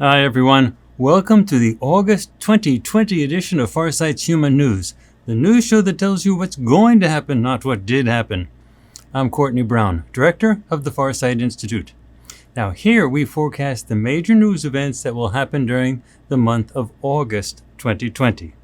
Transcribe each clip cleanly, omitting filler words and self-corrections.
Hi everyone, welcome to the August 2020 edition of Farsight's Human News, the news show that tells you what's going to happen, not what did happen. I'm Courtney Brown, director of the Farsight Institute. Now here we forecast the major news events that will happen during the month of August 2020.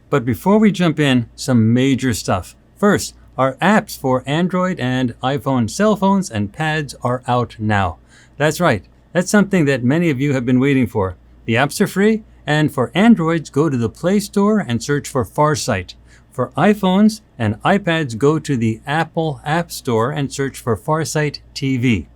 But before we jump in, some major stuff. First, our apps for Android and iPhone cell phones and pads are out now. That's right. That's something that many of you have been waiting for. The apps are free, and for Androids, go to the Play Store and search for Farsight. For iPhones and iPads, go to the Apple App Store and search for Farsight TV.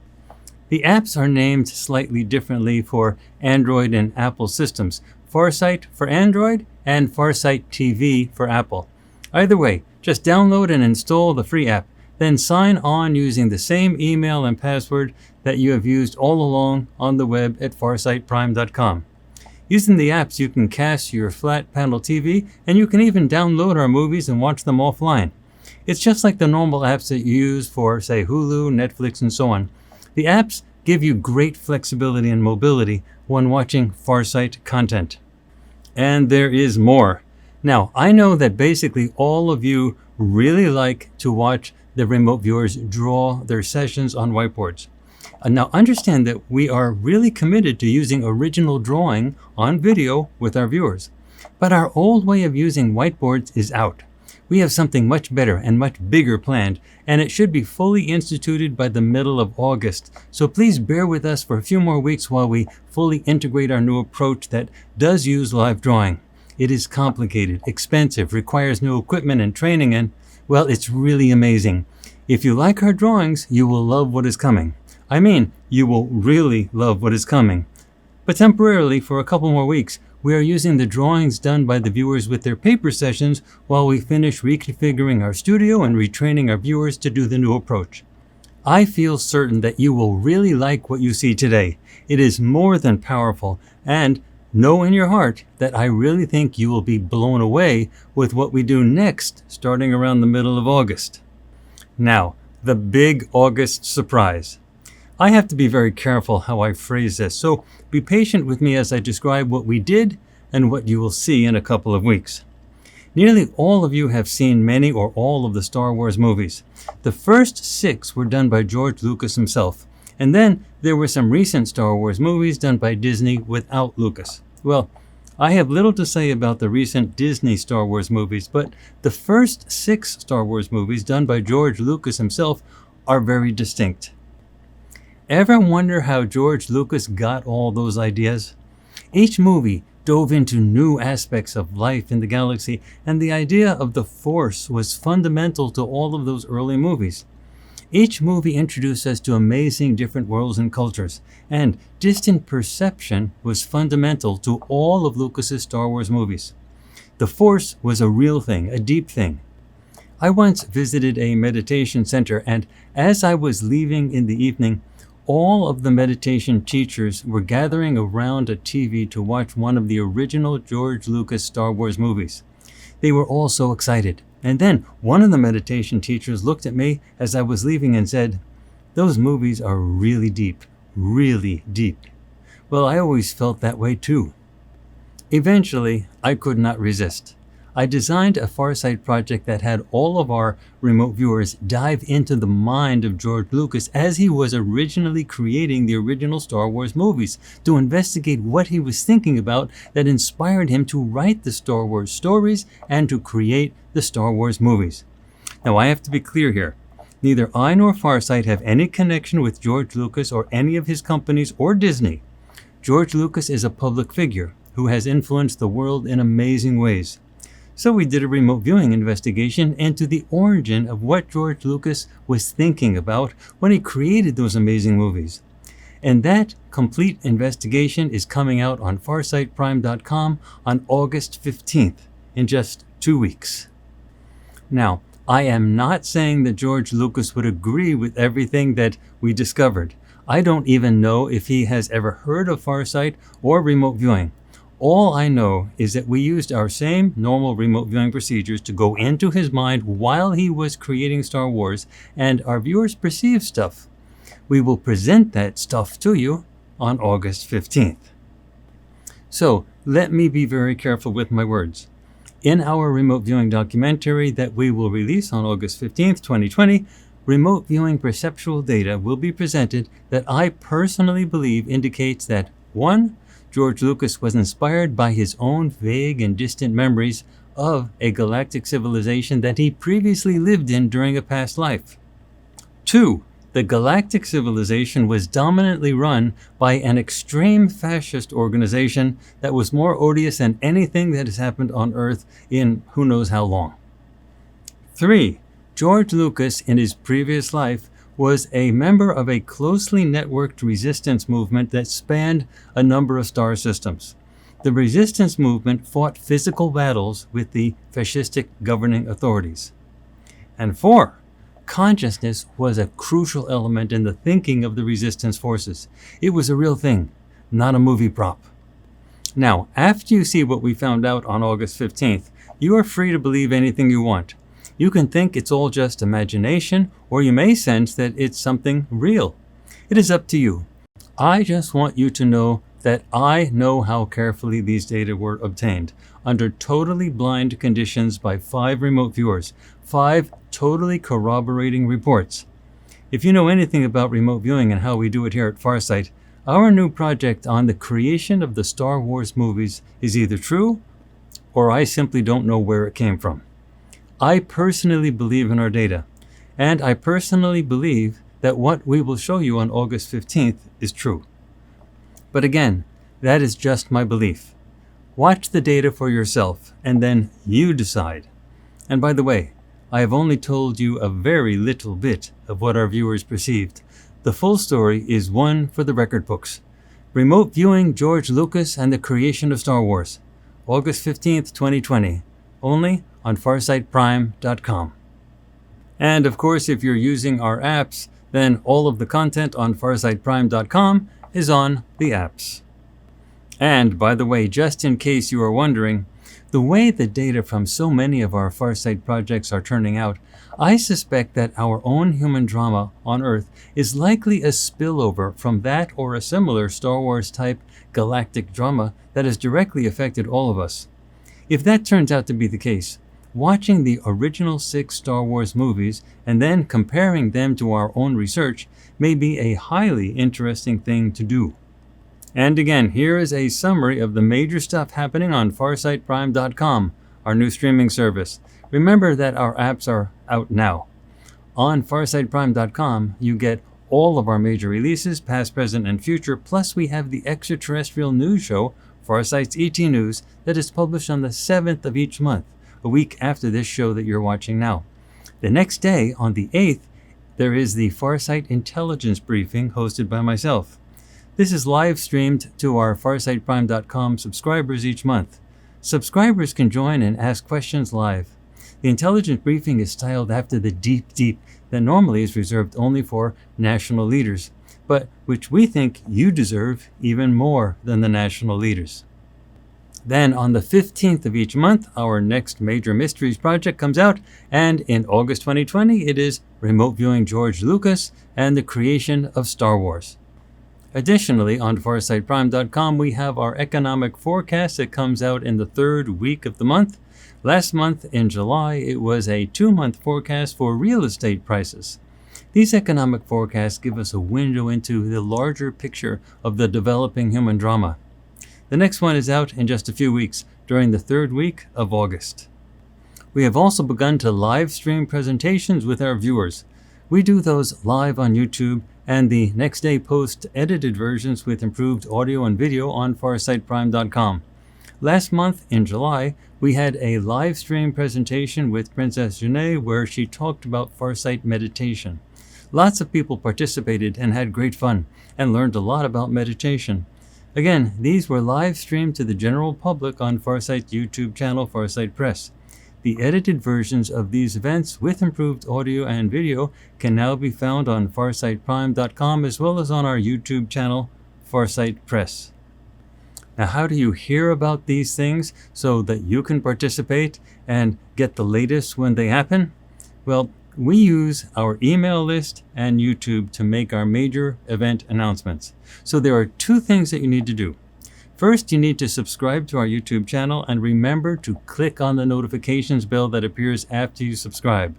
The apps are named slightly differently for Android and Apple systems. Farsight for Android and Farsight TV for Apple. Either way, just download and install the free app. Then sign on using the same email and password that you have used all along on the web at farsightprime.com. Using the apps, you can cast your flat panel TV, and you can even download our movies and watch them offline. It's just like the normal apps that you use for, say, Hulu, Netflix, and so on. The apps give you great flexibility and mobility when watching Farsight content. And there is more. Now, I know that basically all of you really like to watch the remote viewers draw their sessions on whiteboards. Now understand that we are really committed to using original drawing on video with our viewers. But our old way of using whiteboards is out. We have something much better and much bigger planned, and it should be fully instituted by the middle of August. So please bear with us for a few more weeks while we fully integrate our new approach that does use live drawing. It is complicated, expensive, requires new equipment and training, and well, it's really amazing. If you like our drawings, you will love what is coming. I mean, you will really love what is coming. But temporarily, for a couple more weeks, we are using the drawings done by the viewers with their paper sessions while we finish reconfiguring our studio and retraining our viewers to do the new approach. I feel certain that you will really like what you see today. It is more than powerful, and know in your heart that I really think you will be blown away with what we do next, starting around the middle of August. Now, the big August surprise. I have to be very careful how I phrase this, so be patient with me as I describe what we did and what you will see in a couple of weeks. Nearly all of you have seen many or all of the Star Wars movies. The first 6 were done by George Lucas himself. And then there were some recent Star Wars movies done by Disney without Lucas. Well, I have little to say about the recent Disney Star Wars movies, but the first 6 Star Wars movies done by George Lucas himself are very distinct. Ever wonder how George Lucas got all those ideas? Each movie dove into new aspects of life in the galaxy, and the idea of the Force was fundamental to all of those early movies. Each movie introduced us to amazing different worlds and cultures, and distant perception was fundamental to all of Lucas's Star Wars movies. The Force was a real thing, a deep thing. I once visited a meditation center, and as I was leaving in the evening, all of the meditation teachers were gathering around a TV to watch one of the original George Lucas Star Wars movies. They were all so excited. And then one of the meditation teachers looked at me as I was leaving and said, "Those movies are really deep, really deep." Well, I always felt that way too. Eventually, I could not resist. I designed a Farsight project that had all of our remote viewers dive into the mind of George Lucas as he was originally creating the original Star Wars movies, to investigate what he was thinking about that inspired him to write the Star Wars stories and to create the Star Wars movies. Now, I have to be clear here. Neither I nor Farsight have any connection with George Lucas or any of his companies or Disney. George Lucas is a public figure who has influenced the world in amazing ways. So we did a remote viewing investigation into the origin of what George Lucas was thinking about when he created those amazing movies. And that complete investigation is coming out on farsightprime.com on August 15th, in just 2 weeks. Now, I am not saying that George Lucas would agree with everything that we discovered. I don't even know if he has ever heard of Farsight or remote viewing. All I know is that we used our same normal remote viewing procedures to go into his mind while he was creating Star Wars, and our viewers perceive stuff. We will present that stuff to you on August 15th. So let me be very careful with my words. In our remote viewing documentary that we will release on August 15th, 2020, remote viewing perceptual data will be presented that I personally believe indicates that 1. George Lucas was inspired by his own vague and distant memories of a galactic civilization that he previously lived in during a past life. 2. The galactic civilization was dominantly run by an extreme fascist organization that was more odious than anything that has happened on Earth in who knows how long. 3. George Lucas, in his previous life, was a member of a closely networked resistance movement that spanned a number of star systems. The resistance movement fought physical battles with the fascistic governing authorities. And 4. Consciousness was a crucial element in the thinking of the resistance forces. It was a real thing, not a movie prop. Now, after you see what we found out on August 15th, you are free to believe anything you want. You can think it's all just imagination, or you may sense that it's something real. It is up to you. I just want you to know that I know how carefully these data were obtained, under totally blind conditions by 5 remote viewers, 5 totally corroborating reports. If you know anything about remote viewing and how we do it here at Farsight, our new project on the creation of the Star Wars movies is either true, or I simply don't know where it came from. I personally believe in our data, and I personally believe that what we will show you on August 15th is true. But again, that is just my belief. Watch the data for yourself, and then you decide. And by the way, I have only told you a very little bit of what our viewers perceived. The full story is one for the record books. Remote viewing George Lucas and the creation of Star Wars. August 15th, 2020. Only on FarsightPrime.com. And of course, if you're using our apps, then all of the content on FarsightPrime.com is on the apps. And by the way, just in case you are wondering, the way the data from so many of our Farsight projects are turning out, I suspect that our own human drama on Earth is likely a spillover from that or a similar Star Wars type galactic drama that has directly affected all of us. If that turns out to be the case, watching the original 6 Star Wars movies and then comparing them to our own research may be a highly interesting thing to do. And again, here is a summary of the major stuff happening on FarsightPrime.com, our new streaming service. Remember that our apps are out now. On FarsightPrime.com, you get all of our major releases, past, present, and future, plus we have the extraterrestrial news show, Farsight's ET News, that is published on the 7th of each month, a week after this show that you're watching now. The next day, on the 8th, there is the Farsight Intelligence Briefing hosted by myself. This is live streamed to our FarsightPrime.com subscribers each month. Subscribers can join and ask questions live. The intelligence briefing is styled after the deep that normally is reserved only for national leaders, but which we think you deserve even more than the national leaders. Then on the 15th of each month, our next major mysteries project comes out, and in August 2020, it is Remote Viewing George Lucas and the Creation of Star Wars. Additionally, on FarsightPrime.com, we have our economic forecast that comes out in the 3rd week of the month. Last month, in July, it was a 2-month forecast for real estate prices. These economic forecasts give us a window into the larger picture of the developing human drama. The next one is out in just a few weeks, during the 3rd week of August. We have also begun to live stream presentations with our viewers. We do those live on YouTube, and the next day post edited versions with improved audio and video on FarsightPrime.com. Last month, in July, we had a live stream presentation with Princess Jeaneé where she talked about Farsight meditation. Lots of people participated and had great fun and learned a lot about meditation. Again, these were live streamed to the general public on Farsight's YouTube channel, Farsight Press. The edited versions of these events with improved audio and video can now be found on FarsightPrime.com as well as on our YouTube channel, Farsight Press. Now, how do you hear about these things so that you can participate and get the latest when they happen? Well, we use our email list and YouTube to make our major event announcements. So there are 2 things that you need to do. First, you need to subscribe to our YouTube channel and remember to click on the notifications bell that appears after you subscribe.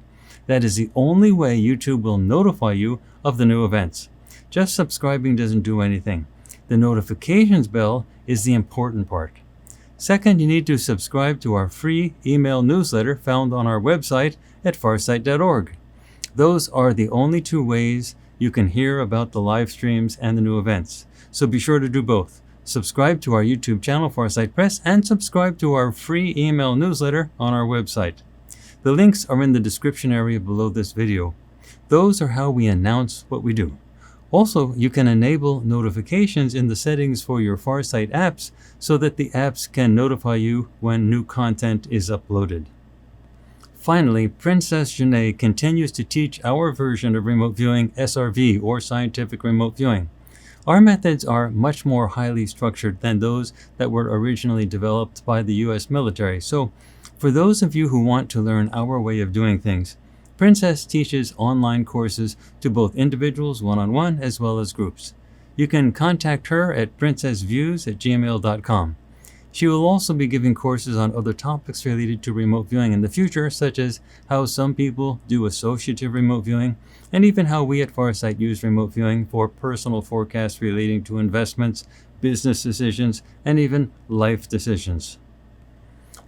That is the only way YouTube will notify you of the new events. Just subscribing doesn't do anything. The notifications bell is the important part. Second, you need to subscribe to our free email newsletter found on our website at farsight.org. Those are the only two ways you can hear about the live streams and the new events. So be sure to do both. Subscribe to our YouTube channel, Farsight Press, and subscribe to our free email newsletter on our website. The links are in the description area below this video. Those are how we announce what we do. Also, you can enable notifications in the settings for your Farsight apps so that the apps can notify you when new content is uploaded. Finally, PrinCess Jeaneé continues to teach our version of remote viewing, SRV, or scientific remote viewing. Our methods are much more highly structured than those that were originally developed by the US military. So, for those of you who want to learn our way of doing things, PrinCess teaches online courses to both individuals one-on-one as well as groups. You can contact her at princessviews@gmail.com. She will also be giving courses on other topics related to remote viewing in the future, such as how some people do associative remote viewing, and even how we at Farsight use remote viewing for personal forecasts relating to investments, business decisions, and even life decisions.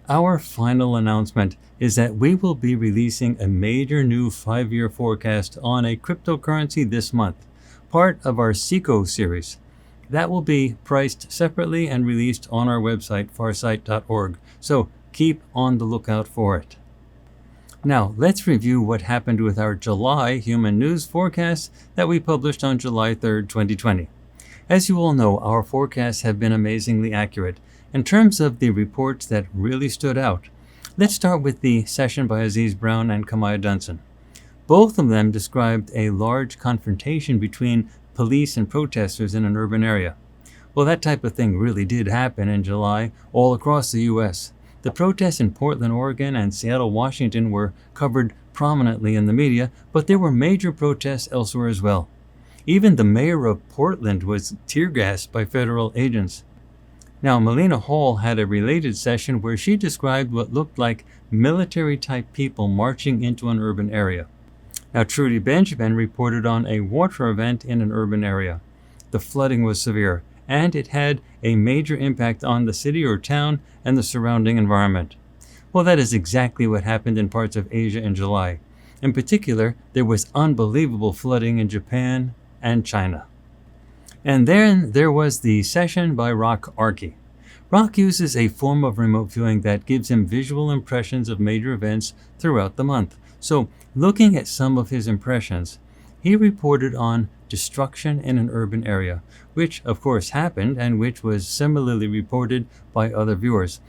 Our final announcement is that we will be releasing a major new 5-year forecast on a cryptocurrency this month, part of our SECO series. That will be priced separately and released on our website, farsight.org, so keep on the lookout for it. Now, let's review what happened with our July human news forecast that we published on July 3rd, 2020. As you all know, our forecasts have been amazingly accurate. In terms of the reports that really stood out, let's start with the session by Aziz Brown and Kahmia Dunson. Both of them described a large confrontation between police and protesters in an urban area. Well, that type of thing really did happen in July all across the U.S. The protests in Portland, Oregon and Seattle, Washington were covered prominently in the media, but there were major protests elsewhere as well. Even the mayor of Portland was tear-gassed by federal agents. Now, Melena had a related session where she described what looked like military-type people marching into an urban area. Now, Trudy reported on a water event in an urban area. The flooding was severe, and it had a major impact on the city or town and the surrounding environment. Well, that is exactly what happened in parts of Asia in July. In particular, there was unbelievable flooding in Japan and China. And then there was the session by Arkie. Rock uses a form of remote viewing that gives him visual impressions of major events throughout the month. So, looking at some of his impressions, he reported on destruction in an urban area, which of course happened and which was similarly reported by other viewers.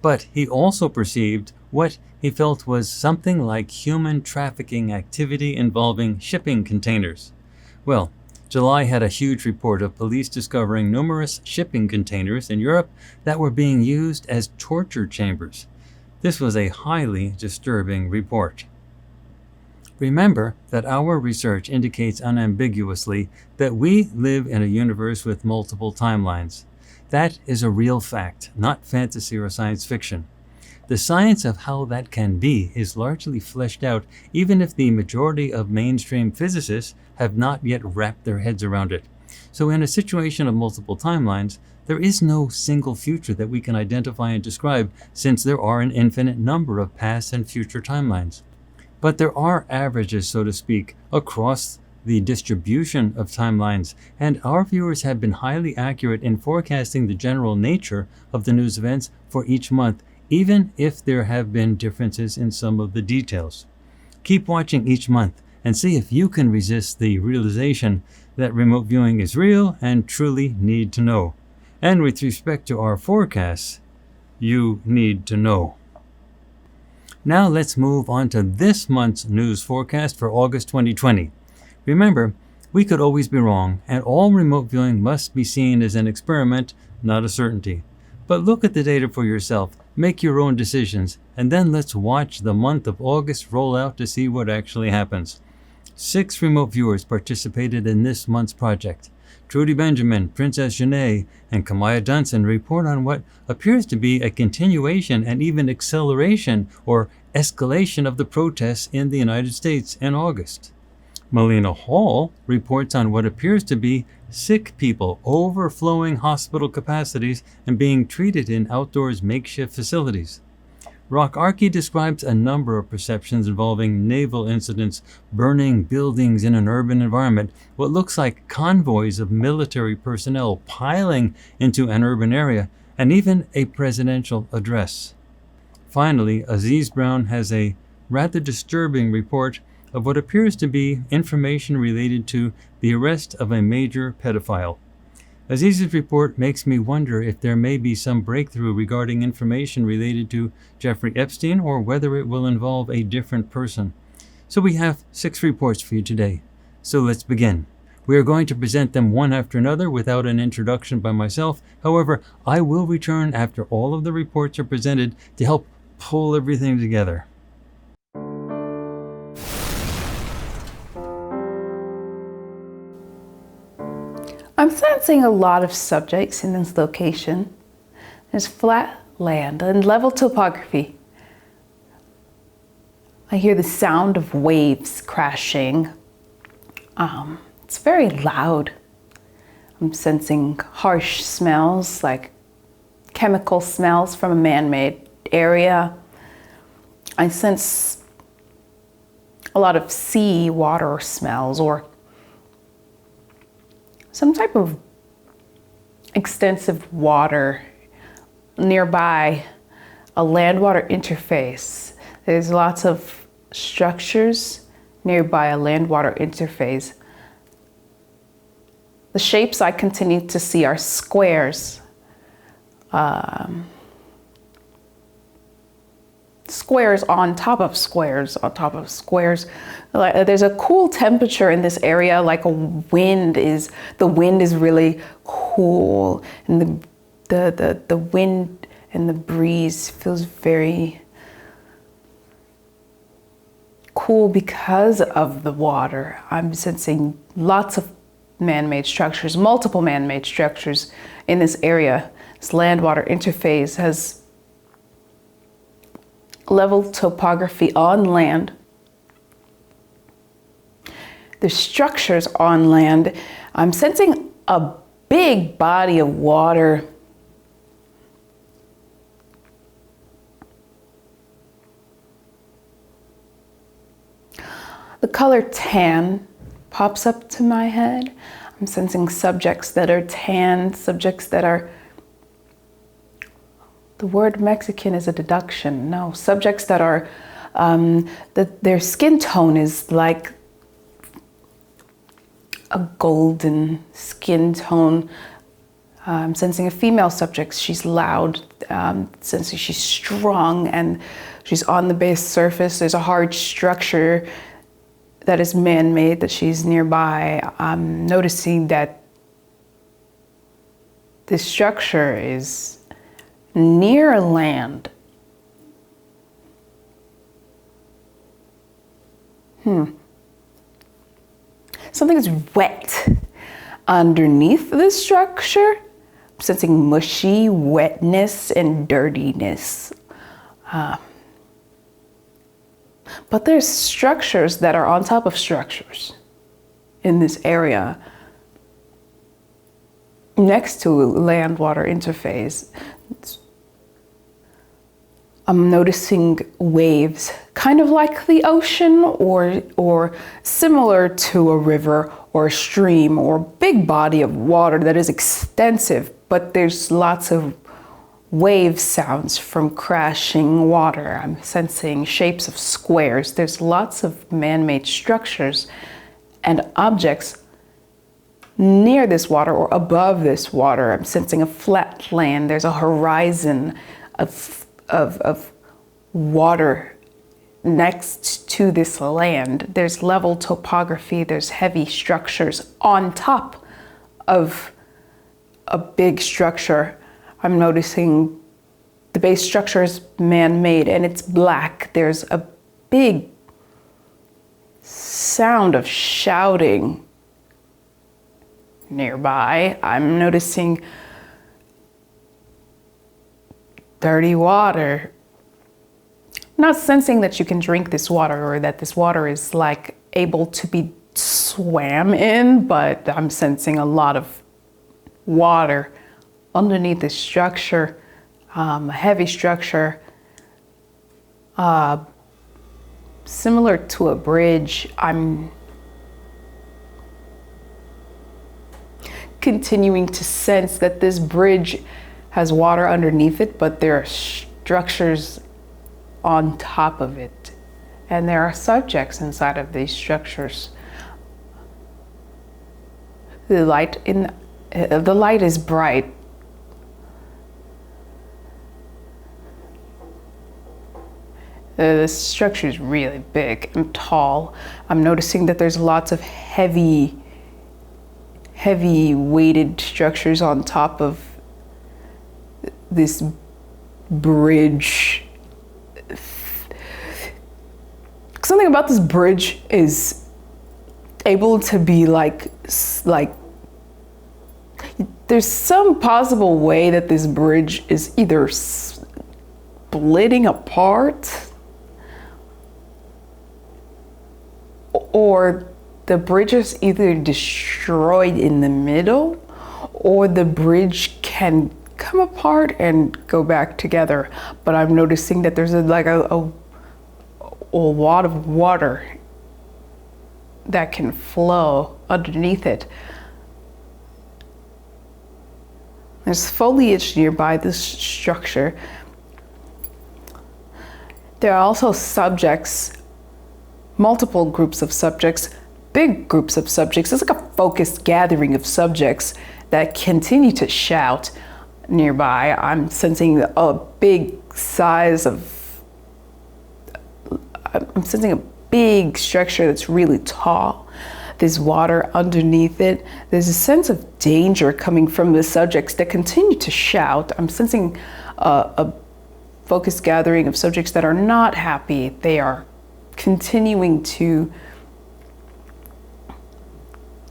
But he also perceived what he felt was something like human trafficking activity involving shipping containers. Well, July had a huge report of police discovering numerous shipping containers in Europe that were being used as torture chambers. This was a highly disturbing report. Remember that our research indicates unambiguously that we live in a universe with multiple timelines. That is a real fact, not fantasy or science fiction. The science of how that can be is largely fleshed out, even if the majority of mainstream physicists have not yet wrapped their heads around it. So in a situation of multiple timelines, there is no single future that we can identify and describe, since there are an infinite number of past and future timelines. But there are averages, so to speak, across the distribution of timelines, and our viewers have been highly accurate in forecasting the general nature of the news events for each month, even if there have been differences in some of the details. Keep watching each month and see if you can resist the realization that remote viewing is real and truly need to know. And with respect to our forecasts, you need to know. Now let's move on to this month's news forecast for August 2020. Remember, we could always be wrong, and all remote viewing must be seen as an experiment, not a certainty. But look at the data for yourself, make your own decisions, and then let's watch the month of August roll out to see what actually happens. 6 remote viewers participated in this month's project. Trudy Benjamin, PrinCess Jeaneé, and Kahmia Dunson report on what appears to be a continuation and even acceleration or escalation of the protests in the United States in August. Melena Hall reports on what appears to be sick people overflowing hospital capacities and being treated in outdoors makeshift facilities. Arkie describes a number of perceptions involving naval incidents, burning buildings in an urban environment, what looks like convoys of military personnel piling into an urban area, and even a presidential address. Finally, Aziz Brown has a rather disturbing report of what appears to be information related to the arrest of a major pedophile. Aziz's report makes me wonder if there may be some breakthrough regarding information related to Jeffrey Epstein or whether it will involve a different person. So we have 6 reports for you today. So let's begin. We are going to present them one after another without an introduction by myself. However, I will return after all of the reports are presented to help pull everything together. I'm sensing a lot of subjects in this location. There's flat land and level topography. I hear the sound of waves crashing. It's very loud. I'm sensing harsh smells like chemical smells from a man-made area. I sense a lot of sea water smells or some type of extensive water nearby, a land-water interface. There's lots of structures nearby a land-water interface. The shapes I continue to see are squares. Squares on top of squares on top of squares. There's a cool temperature in this area, like the wind is really cool, and the wind and the breeze feels very cool because of the water. I'm sensing lots of man-made structures, multiple man-made structures in this area. This land-water interface has level topography on land. There's structures on land. I'm sensing a big body of water. The color tan pops up to my head. I'm sensing subjects that are tan, subjects that are, the word Mexican is a deduction. No, subjects that are, their skin tone is like a golden skin tone. I'm sensing a female subject. She's loud, sensing she's strong, and she's on the base surface. There's a hard structure that is man-made that she's nearby. I'm noticing that this structure is near land. Something is wet underneath this structure. I'm sensing mushy wetness and dirtiness. But there's structures that are on top of structures in this area next to land-water interface. I'm noticing waves, kind of like the ocean or similar to a river or a stream or a big body of water that is extensive, but there's lots of wave sounds from crashing water. I'm sensing shapes of squares. There's lots of man-made structures and objects near this water or above this water. I'm sensing a flat land. There's a horizon of water next to this land. There's level topography. There's heavy structures on top of a big structure. I'm noticing the base structure is man-made and it's black. There's a big sound of shouting nearby. I'm noticing dirty water. Not sensing that you can drink this water or that this water is like able to be swam in, but I'm sensing a lot of water underneath this structure, a heavy structure, similar to a bridge. I'm continuing to sense that this bridge has water underneath it, but there are structures on top of it, and there are subjects inside of these structures. The light is bright. The structure is really big and tall. I'm noticing that there's lots of heavy weighted structures on top of this bridge. Something about this bridge is able to be like there's some possible way that this bridge is either splitting apart, or the bridge is either destroyed in the middle, or the bridge can come apart and go back together. But I'm noticing that there's a lot of water that can flow underneath it. There's foliage nearby this structure. There are also subjects, multiple groups of subjects, big groups of subjects. It's like a focused gathering of subjects that continue to shout nearby. I'm sensing a big structure that's really tall. There's water underneath it. There's a sense of danger coming from the subjects that continue to shout. I'm sensing a focused gathering of subjects that are not happy. They are continuing to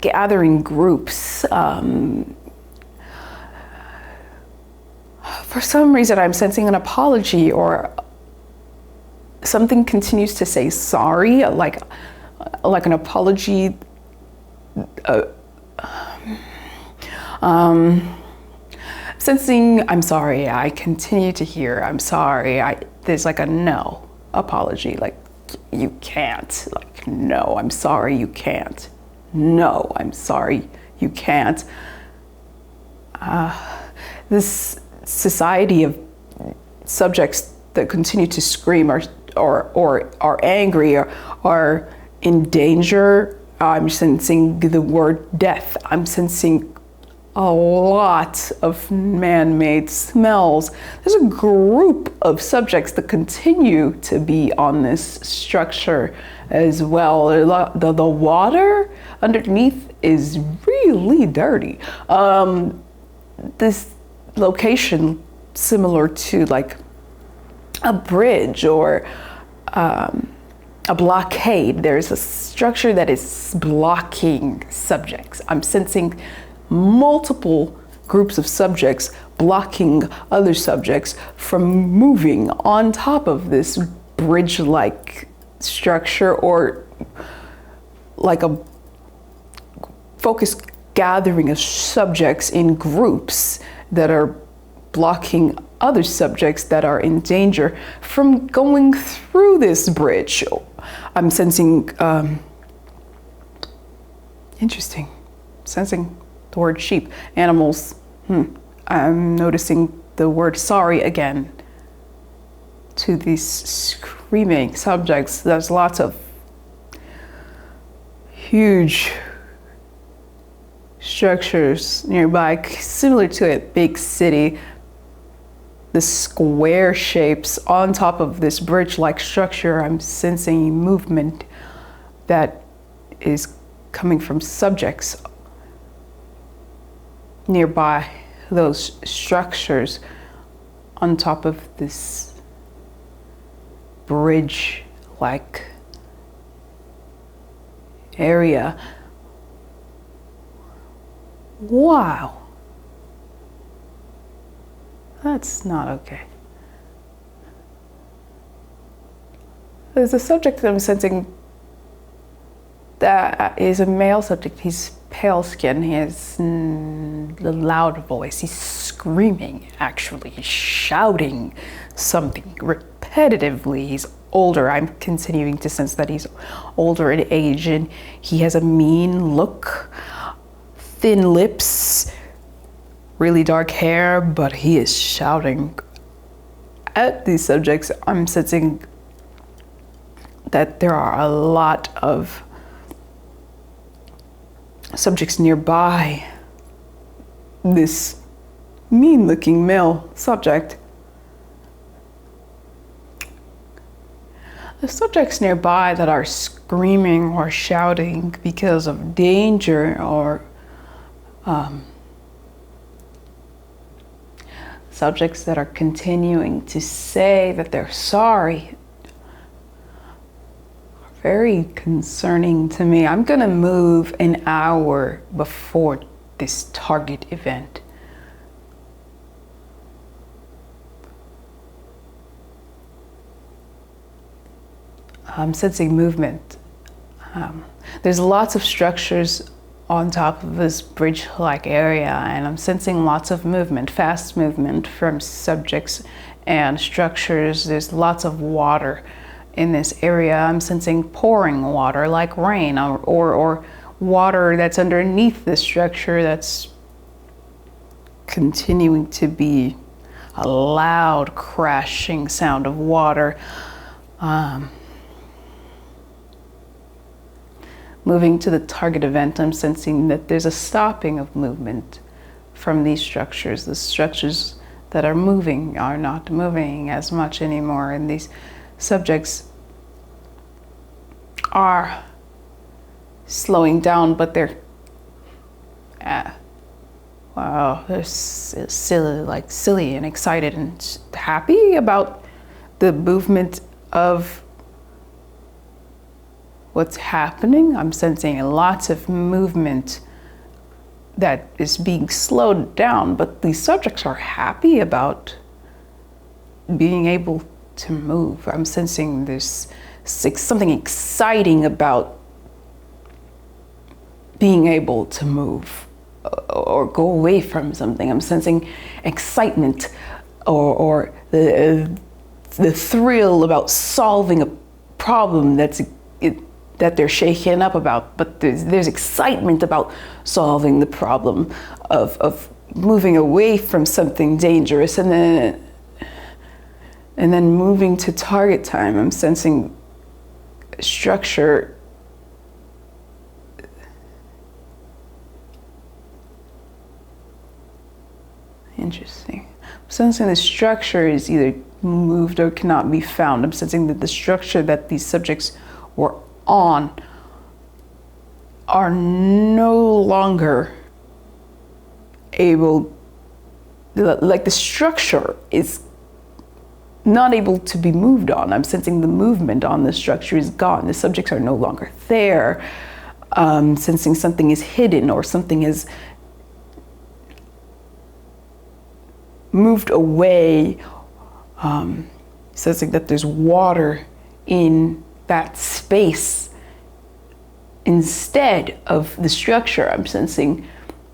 gather in groups. For some reason, I'm sensing an apology, or something continues to say sorry, like an apology. Sensing I'm sorry. I continue to hear I'm sorry. There's like a no apology, like you can't. Like no, I'm sorry, you can't. No, I'm sorry, you can't. This society of subjects that continue to scream or are angry or are in danger. I'm sensing the word death. I'm sensing a lot of man-made smells. There's a group of subjects that continue to be on this structure as well. The water underneath is really dirty. This location, similar to like a bridge or a blockade. There's a structure that is blocking subjects. I'm sensing multiple groups of subjects blocking other subjects from moving on top of this bridge-like structure, or like a focused gathering of subjects in groups that are blocking other subjects that are in danger from going through this bridge. I'm sensing, interesting, sensing the word sheep, animals. I'm noticing the word sorry again to these screaming subjects. There's lots of huge structures nearby, similar to a big city. The square shapes on top of this bridge-like structure. I'm sensing movement that is coming from subjects nearby those structures on top of this bridge-like area. Wow. That's not okay. There's a subject that I'm sensing that is a male subject. He's pale skin. He has a loud voice. He's screaming, actually. He's shouting something repetitively. He's older. I'm continuing to sense that he's older in age, and he has a mean look, thin lips, really dark hair, but he is shouting at these subjects. I'm sensing that there are a lot of subjects nearby this mean-looking male subject. The subjects nearby that are screaming or shouting because of danger, or subjects that are continuing to say that they're sorry, are very concerning to me. I'm gonna move an hour before this target event. I'm sensing movement. There's lots of structures on top of this bridge-like area, and I'm sensing lots of movement, fast movement from subjects and structures. There's lots of water in this area. I'm sensing pouring water like rain, or water that's underneath the structure that's continuing to be a loud crashing sound of water. Moving to the target event, I'm sensing that there's a stopping of movement from these structures. The structures that are moving are not moving as much anymore, and these subjects are slowing down, but they're silly and excited and happy about the movement of what's happening. I'm sensing lots of movement that is being slowed down, but these subjects are happy about being able to move. I'm sensing there's something exciting about being able to move or go away from something. I'm sensing excitement or the thrill about solving a problem that they're shaken up about, but there's excitement about solving the problem of moving away from something dangerous, and then moving to target time. I'm sensing structure. Interesting. I'm sensing the structure is either moved or cannot be found. I'm sensing that the structure that these subjects were on are no longer able, like the structure is not able to be moved on. I'm sensing the movement on the structure is gone. The subjects are no longer there. Sensing something is hidden or something is moved away. Sensing that there's water in that space instead of the structure. I'm sensing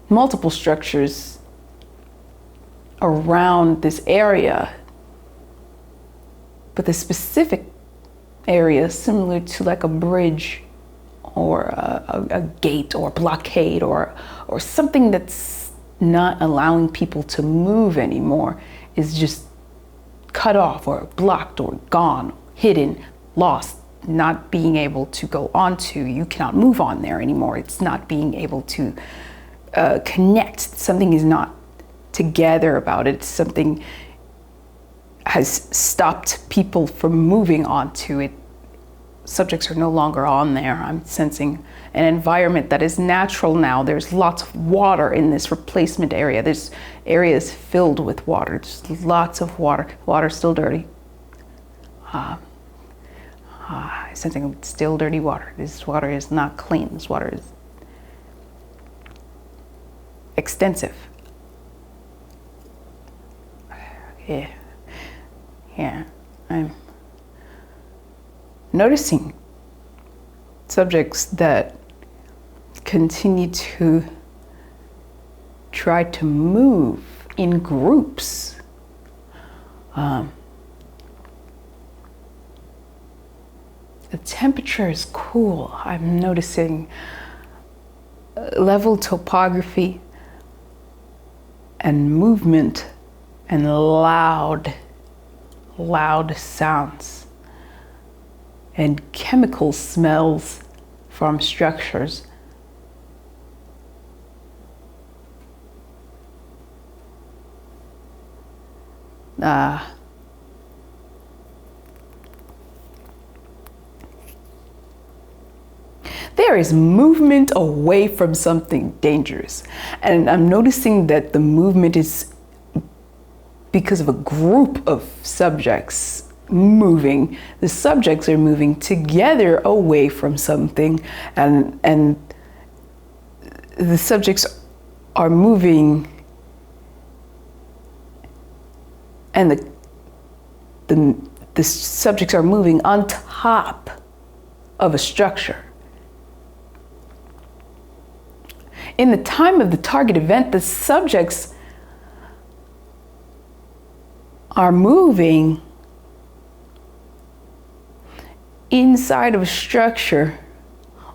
multiple structures around this area, but the specific area is similar to like a bridge or a gate or blockade or something that's not allowing people to move anymore, is just cut off or blocked or gone, hidden, lost, not being able to go onto. You cannot move on there anymore. It's not being able to connect. Something is not together about it. Something has stopped people from moving onto it. Subjects are no longer on there. I'm sensing an environment that is natural now. There's lots of water in this replacement area. This area is filled with water. There's lots of water. Water's still dirty. I'm sensing still dirty water. This water is not clean. This water is extensive. Yeah, I'm noticing subjects that continue to try to move in groups. The temperature is cool. I'm noticing level topography and movement and loud sounds and chemical smells from structures. There is movement away from something dangerous. And I'm noticing that the movement is because of a group of subjects moving. The subjects are moving together away from something, and the subjects are moving, and the subjects are moving on top of a structure. In the time of the target event, the subjects are moving inside of a structure,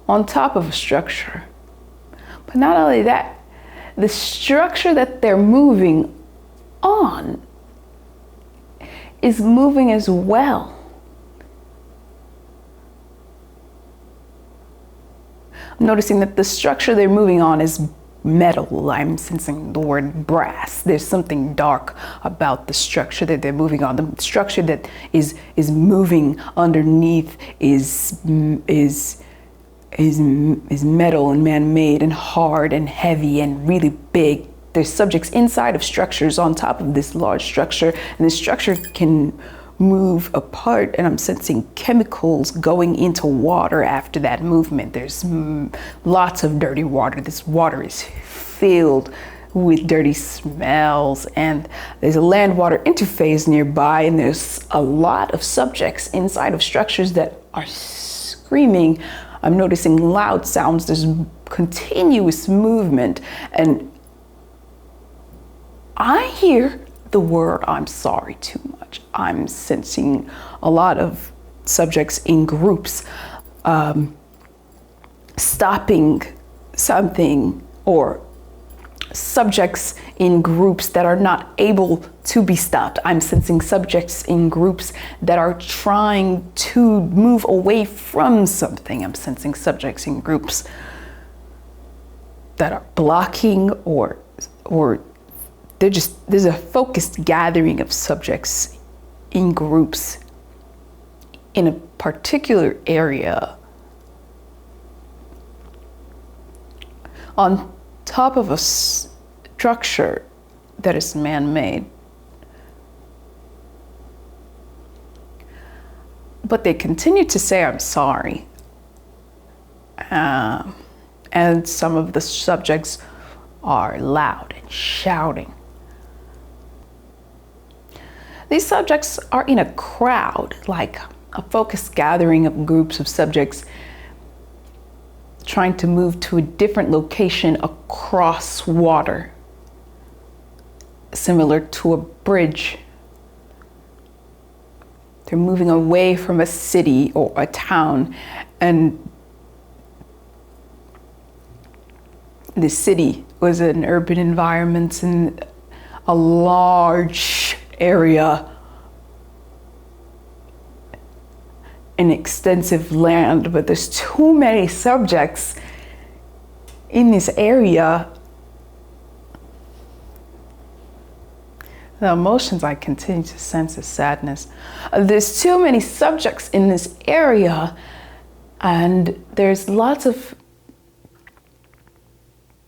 on top of a structure. But not only that, the structure that they're moving on is moving as well. I'm noticing that the structure they're moving on is metal. I'm sensing the word brass. There's something dark about the structure that they're moving on. The structure that is moving underneath is metal and man-made and hard and heavy and really big. There's subjects inside of structures on top of this large structure, and the structure can move apart, and I'm sensing chemicals going into water after that movement. There's lots of dirty water. This water is filled with dirty smells, and there's a land-water interface nearby, and there's a lot of subjects inside of structures that are screaming. I'm noticing loud sounds. There's continuous movement, and I hear the word "I'm sorry" too much. I'm sensing a lot of subjects in groups stopping something, or subjects in groups that are not able to be stopped. I'm sensing subjects in groups that are trying to move away from something. I'm sensing subjects in groups that are blocking, or there's a focused gathering of subjects in groups in a particular area on top of a structure that is man-made. But they continue to say "I'm sorry." And some of the subjects are loud and shouting. These subjects are in a crowd, like a focused gathering of groups of subjects trying to move to a different location across water, similar to a bridge. They're moving away from a city or a town, and the city was an urban environment in a large area, an extensive land, but there's too many subjects in this area. The emotions I continue to sense is sadness. There's too many subjects in this area, and there's lots of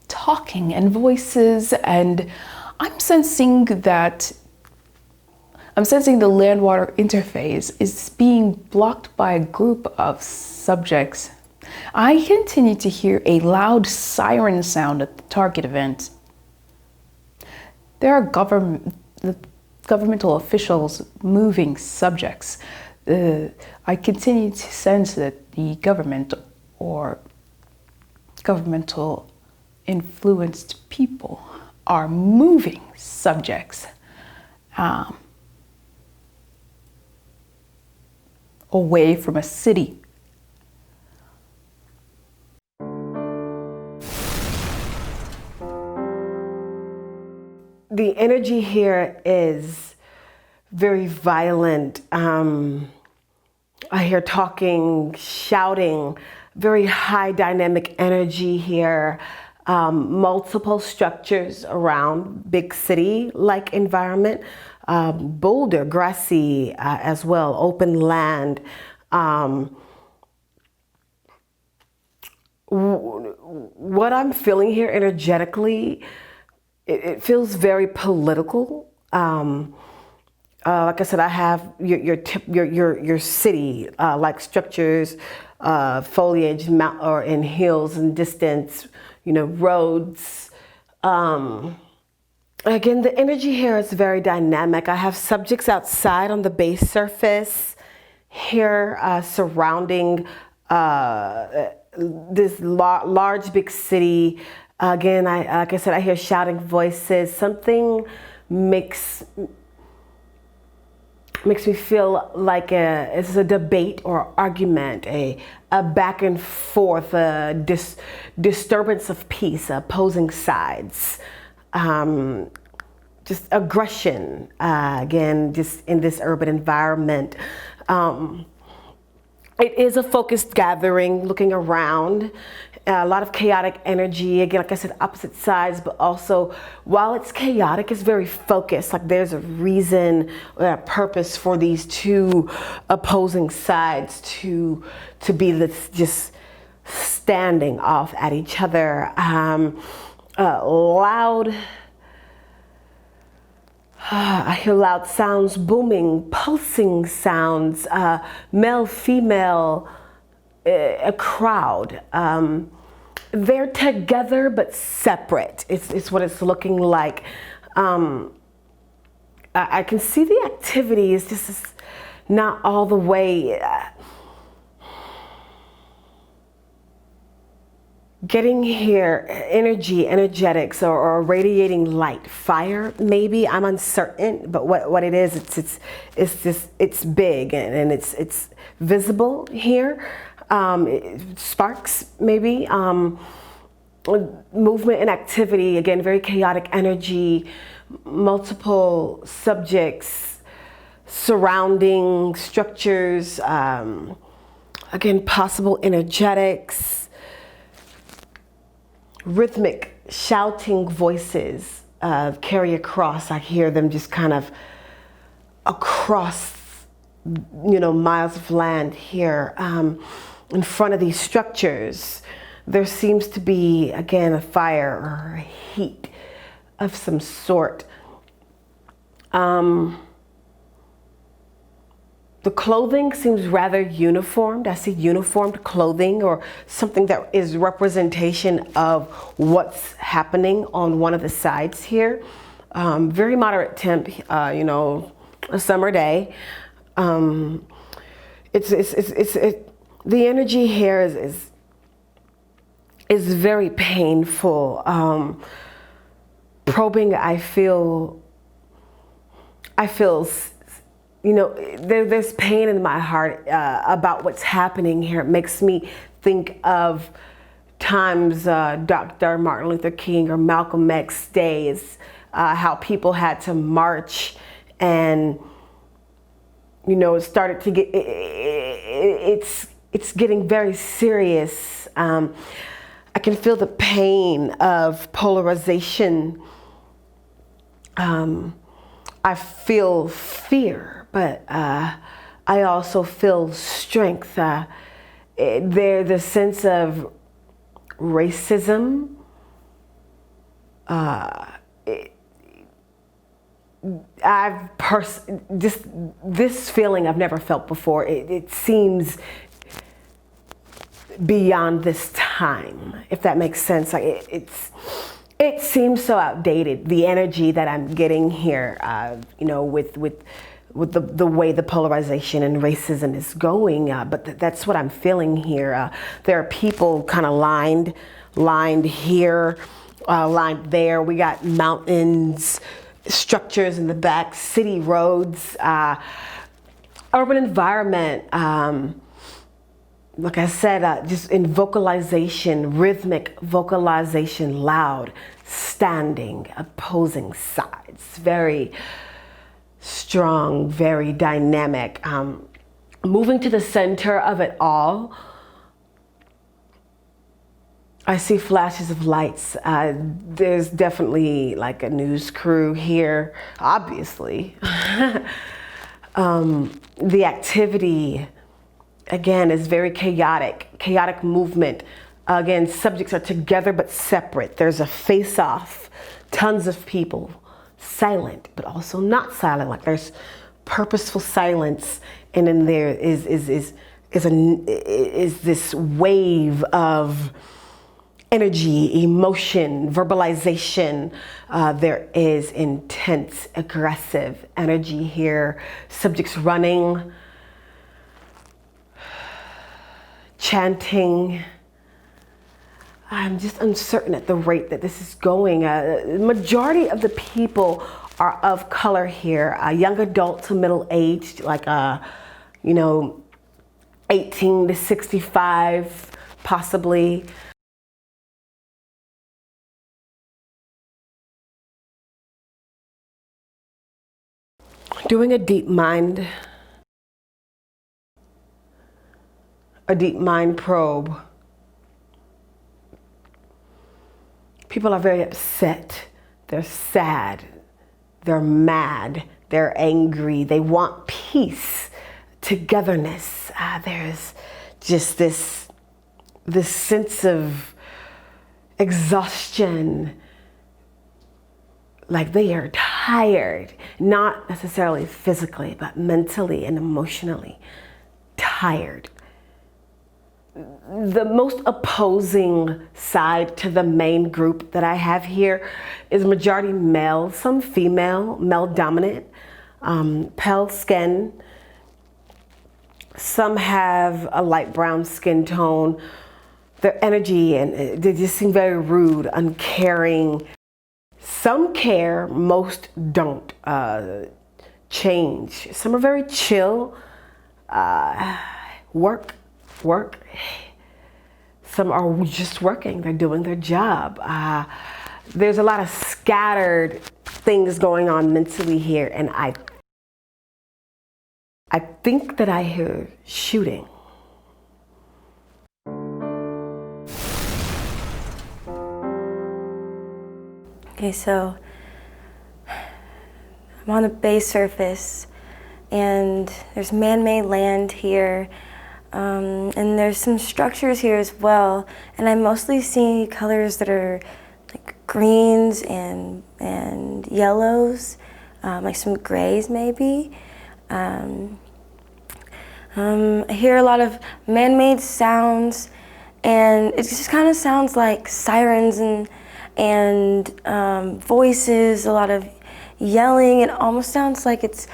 talking and voices, and I'm sensing that I'm sensing the land-water interface is being blocked by a group of subjects. I continue to hear a loud siren sound at the target event. There are governmental officials moving subjects. I continue to sense that the government or governmental influenced people are moving subjects away from a city. The energy here is very violent. I hear talking, shouting, very high dynamic energy here. Multiple structures around big city-like environment. Boulder, grassy as well, open land. What I'm feeling here energetically, it feels very political. Like I said, I have your city like structures, foliage, or in hills and distance, roads. Again, the energy here is very dynamic. I have subjects outside on the base surface here surrounding this large big city. Again, like I said, I hear shouting voices. Something makes me feel like it's a debate or argument, a back and forth, a disturbance of peace, opposing sides, just aggression, again, just in this urban environment. It is a focused gathering, looking around. A lot of chaotic energy, again, like I said, opposite sides, but also while it's chaotic, it's very focused. Like there's a reason, a purpose for these two opposing sides to be just standing off at each other. Loud, I hear loud sounds, booming, pulsing sounds, male, female, a crowd. They're together but separate. It's what it's looking like. I can see the activity is just not all the way getting here. Energetics or radiating light, fire maybe. I'm uncertain, but what it is, it's big and it's visible here. Sparks maybe, movement and activity, again, very chaotic energy, multiple subjects, surrounding structures, again, possible energetics, rhythmic shouting voices carry across. I hear them just kind of across, miles of land here. In front of these structures, there seems to be, again, a fire or a heat of some sort. The clothing seems rather uniformed. I see uniformed clothing or something that is representation of what's happening on one of the sides here. Very moderate temp, a summer day. The energy here is very painful. Probing, I feel, there's pain in my heart about what's happening here. It makes me think of times Dr. Martin Luther King or Malcolm X days, how people had to march and, it started to get, it's getting very serious. I can feel the pain of polarization. I feel fear, but I also feel strength. There's the sense of racism. just this feeling I've never felt before. It seems beyond this time, if that makes sense. Like it seems so outdated. The energy that I'm getting here, you know, with the way the polarization and racism is going, but that's what I'm feeling here. There are people kind of lined here, lined there. We got mountains, structures in the back, city roads, urban environment. Like I said, just in vocalization, rhythmic vocalization, loud, standing, opposing sides, very strong, very dynamic. Moving to the center of it all, I see flashes of lights. There's definitely like a news crew here, obviously. The activity, again, is very chaotic movement. Again, subjects are together but separate. There's a face-off, tons of people, silent but also not silent. Like there's purposeful silence, and then there is this wave of energy, emotion, verbalization. There is intense, aggressive energy here. Subjects running, chanting. I'm just uncertain at the rate that this is going. The majority of the people are of color here, young adult to middle aged, like, you know, 18 to 65, possibly. Doing a deep mind probe. People are very upset. They're sad. They're mad. They're angry. They want peace, togetherness. There's just this sense of exhaustion. Like they are tired, not necessarily physically, but mentally and emotionally tired. The most opposing side to the main group that I have here is majority male, some female, male dominant, pale skin. Some have a light brown skin tone. Their energy, and they just seem very rude, uncaring. Some care, most don't. Change. Some are very chill. Work. Some are just working. They're doing their job. There's a lot of scattered things going on mentally here, and I think that I hear shooting. Okay, so I'm on the bay surface, and there's man-made land here, and there's some structures here as well, and I mostly see colors that are like greens and yellows, like some grays maybe. I hear a lot of man-made sounds, and it just kind of sounds like sirens and voices, a lot of yelling. It almost sounds like it's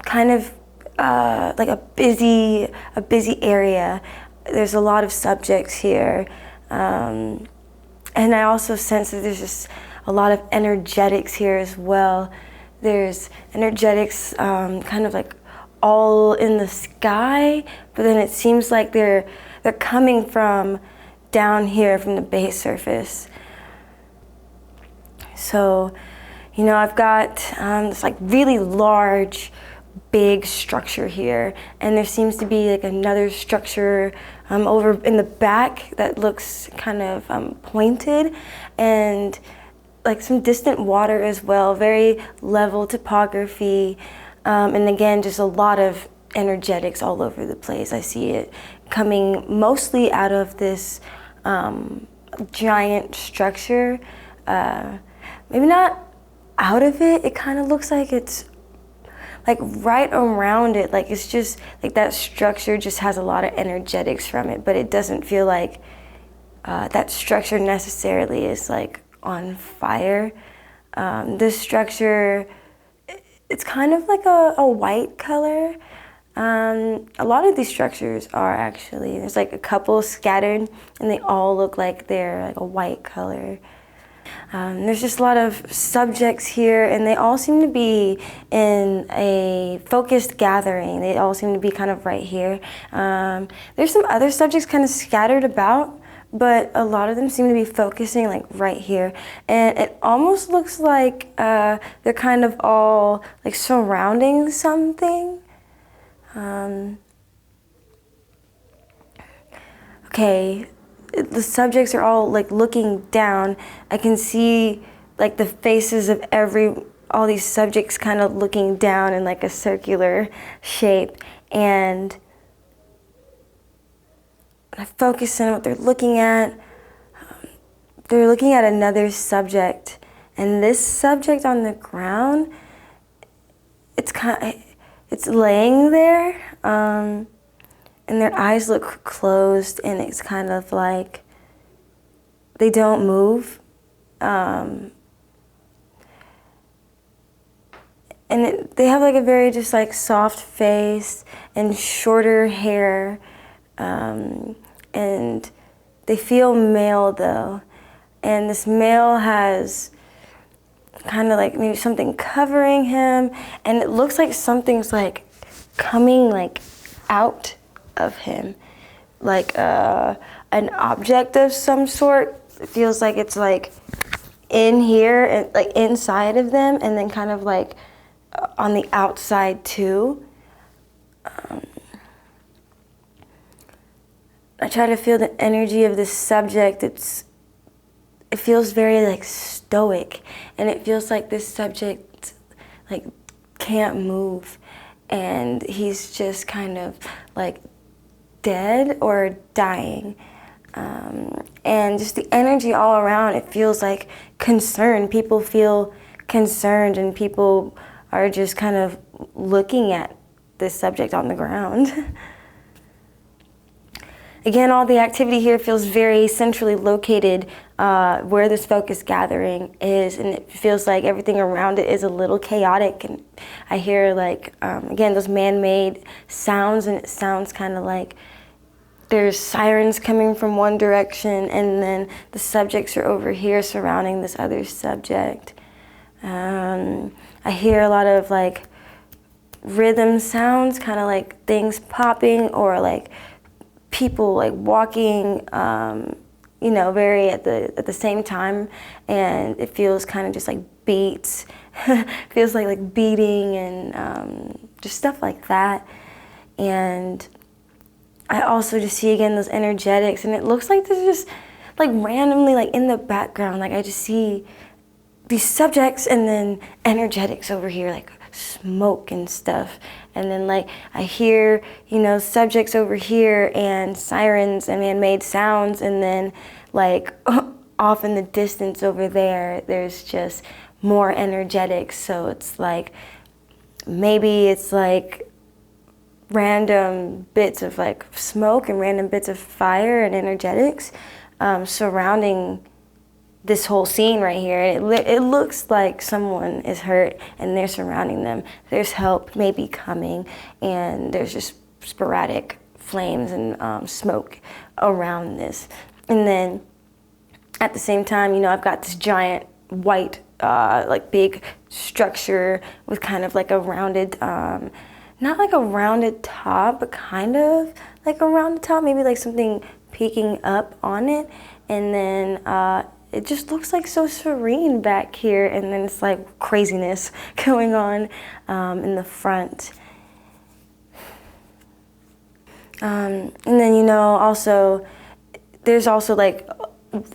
kind of like a busy area. There's a lot of subjects here, and I also sense that there's just a lot of energetics here as well. There's energetics kind of like all in the sky, but then it seems like they're coming from down here from the base surface. So, you know, I've got this like really large, big structure here, and there seems to be like another structure over in the back that looks kind of pointed, and like some distant water as well, very level topography, and again, just a lot of energetics all over the place. I see it coming mostly out of this giant structure. Maybe not out of it, it kind of looks like it's like right around it, like it's just like that structure just has a lot of energetics from it, but it doesn't feel like that structure necessarily is like on fire. This structure, it's kind of like a white color. A lot of these structures are actually, there's like a couple scattered and they all look like they're like a white color. There's just a lot of subjects here and they all seem to be in a focused gathering. They all seem to be kind of right here. There's some other subjects kind of scattered about, but a lot of them seem to be focusing like right here. And it almost looks like they're kind of all like surrounding something. Okay, the subjects are all like looking down. I can see like the faces of all these subjects kind of looking down in like a circular shape. And I focus on what they're looking at. They're looking at another subject. And this subject on the ground, it's laying there. And their eyes look closed, and it's kind of like they don't move. And they have like a very just like soft face and shorter hair. And they feel male though. And this male has kind of like maybe something covering him, and it looks like something's like coming like out of him, like an object of some sort. It feels like it's like in here and like inside of them, and then kind of like on the outside too. I try to feel the energy of this subject. It feels very like stoic, and it feels like this subject like can't move, and he's just kind of like dead or dying. And just the energy all around, it feels like concern. People feel concerned, and people are just kind of looking at this subject on the ground. Again, all the activity here feels very centrally located where this focus gathering is, and it feels like everything around it is a little chaotic. And I hear like, again, those man-made sounds, and it sounds kind of like there's sirens coming from one direction, and then the subjects are over here surrounding this other subject. I hear a lot of like rhythm sounds, kind of like things popping, or like people like walking, you know, very at the same time, and it feels kind of just like beats. Feels like beating and just stuff like that. And I also just see again those energetics, and it looks like there's just like randomly like in the background, like I just see these subjects and then energetics over here, like smoke and stuff. And then like I hear, you know, subjects over here and sirens and man-made sounds, and then like off in the distance over there, there's just more energetics. So it's like, maybe it's like random bits of like smoke and random bits of fire and energetics surrounding this whole scene right here. It looks like someone is hurt and they're surrounding them. There's help maybe coming, and there's just sporadic flames and smoke around this. And then at the same time, you know, I've got this giant white like big structure with kind of like a rounded, not like a rounded top, but kind of like a rounded top, maybe like something peeking up on it. And then it just looks like so serene back here, and then it's like craziness going on in the front. And then, you know, also, there's also like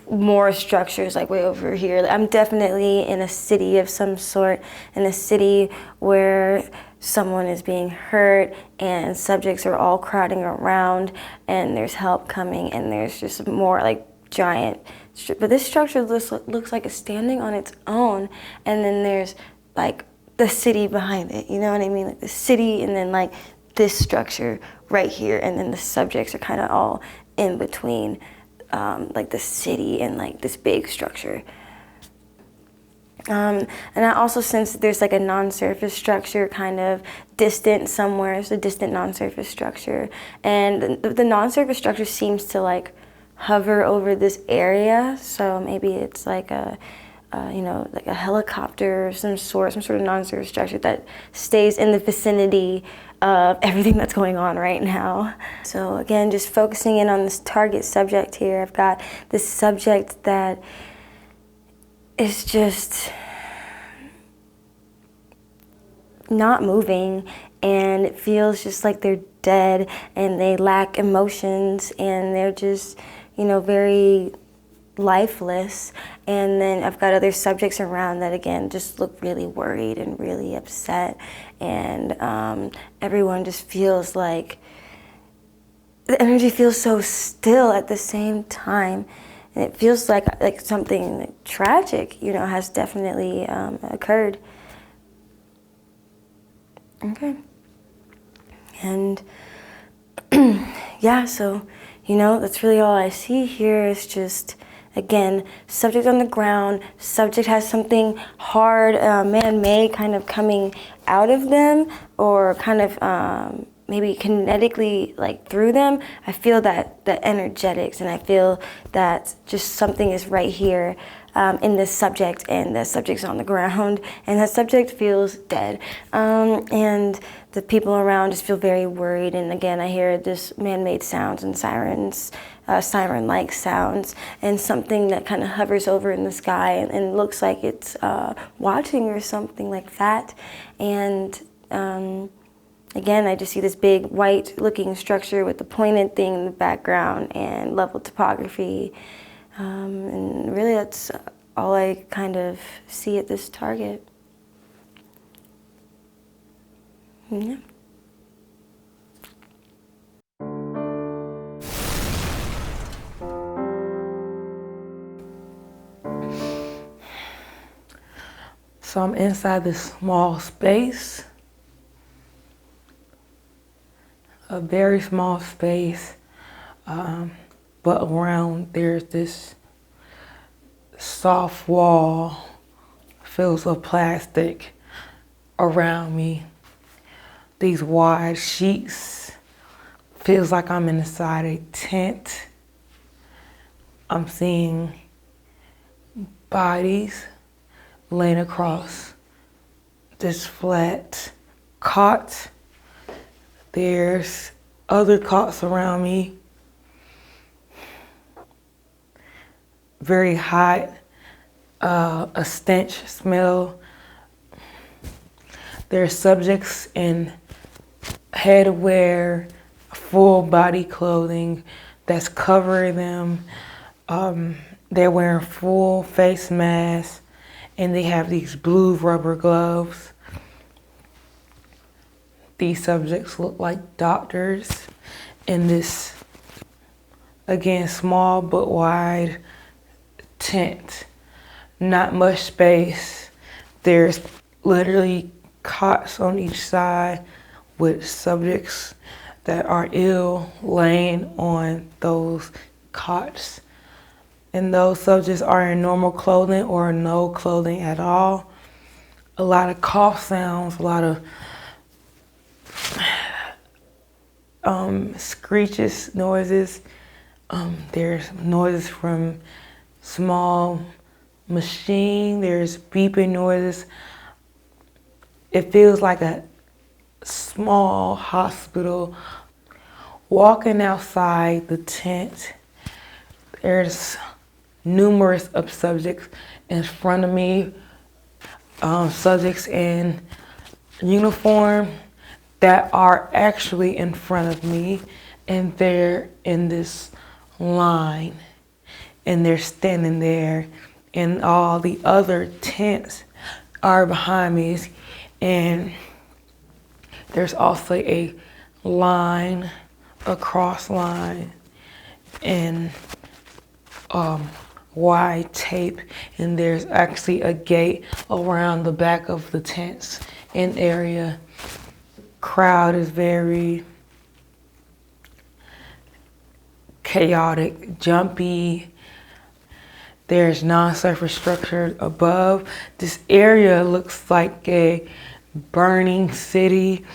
more structures like way over here. I'm definitely in a city of some sort, in a city where someone is being hurt and subjects are all crowding around, and there's help coming, and there's just more like giant but this structure looks like it's standing on its own, and then there's like the city behind it, you know what I mean? Like the city, and then like this structure right here, and then the subjects are kind of all in between, like the city and like this big structure. And I also sense that there's like a non-surface structure kind of distant somewhere. It's a distant non-surface structure. And the non-surface structure seems to like hover over this area. So maybe it's like you know, like a helicopter of some sort of non-surface structure that stays in the vicinity of everything that's going on right now. So again, just focusing in on this target subject here. I've got this subject that is just not moving, and it feels just like they're dead and they lack emotions and they're just, you know, very lifeless. And then I've got other subjects around that again just look really worried and really upset, and everyone just feels like the energy feels so still at the same time. And it feels like something tragic, you know, has definitely occurred. Okay. And yeah, so, you know, that's really all I see here is just, again, subject on the ground, subject has something hard, man-made kind of coming out of them, or kind of maybe kinetically like through them. I feel that the energetics, and I feel that just something is right here in this subject, and the subject's on the ground, and that subject feels dead. And the people around just feel very worried, and again, I hear this man-made sounds and sirens, siren-like sounds, and something that kind of hovers over in the sky and looks like it's watching or something like that. And again, I just see this big white-looking structure with the pointed thing in the background and level topography. And really, that's all I kind of see at this target. Yeah. So I'm inside this small space, a very small space, but around there's this soft wall, feels of plastic around me. These wide sheets, feels like I'm inside a tent. I'm seeing bodies laying across this flat cot. There's other cots around me. Very hot, a stench smell. There's subjects in headwear, full body clothing that's covering them. They're wearing full face masks, and they have these blue rubber gloves. These subjects look like doctors in this, again, small but wide tent. Not much space. There's literally cots on each side with subjects that are ill laying on those cots. And those subjects are in normal clothing or no clothing at all. A lot of cough sounds, a lot of screeches noises. There's noises from small machine, there's beeping noises. It feels like a small hospital. Walking outside the tent, there's numerous of subjects in front of me, subjects in uniform that are actually in front of me, and they're in this line, and they're standing there, and all the other tents are behind me, and there's also a line, a cross line, and wide tape, and there's actually a gate around the back of the tents and area. Crowd is very chaotic, jumpy. There's non-surface structure above. This area looks like a burning city.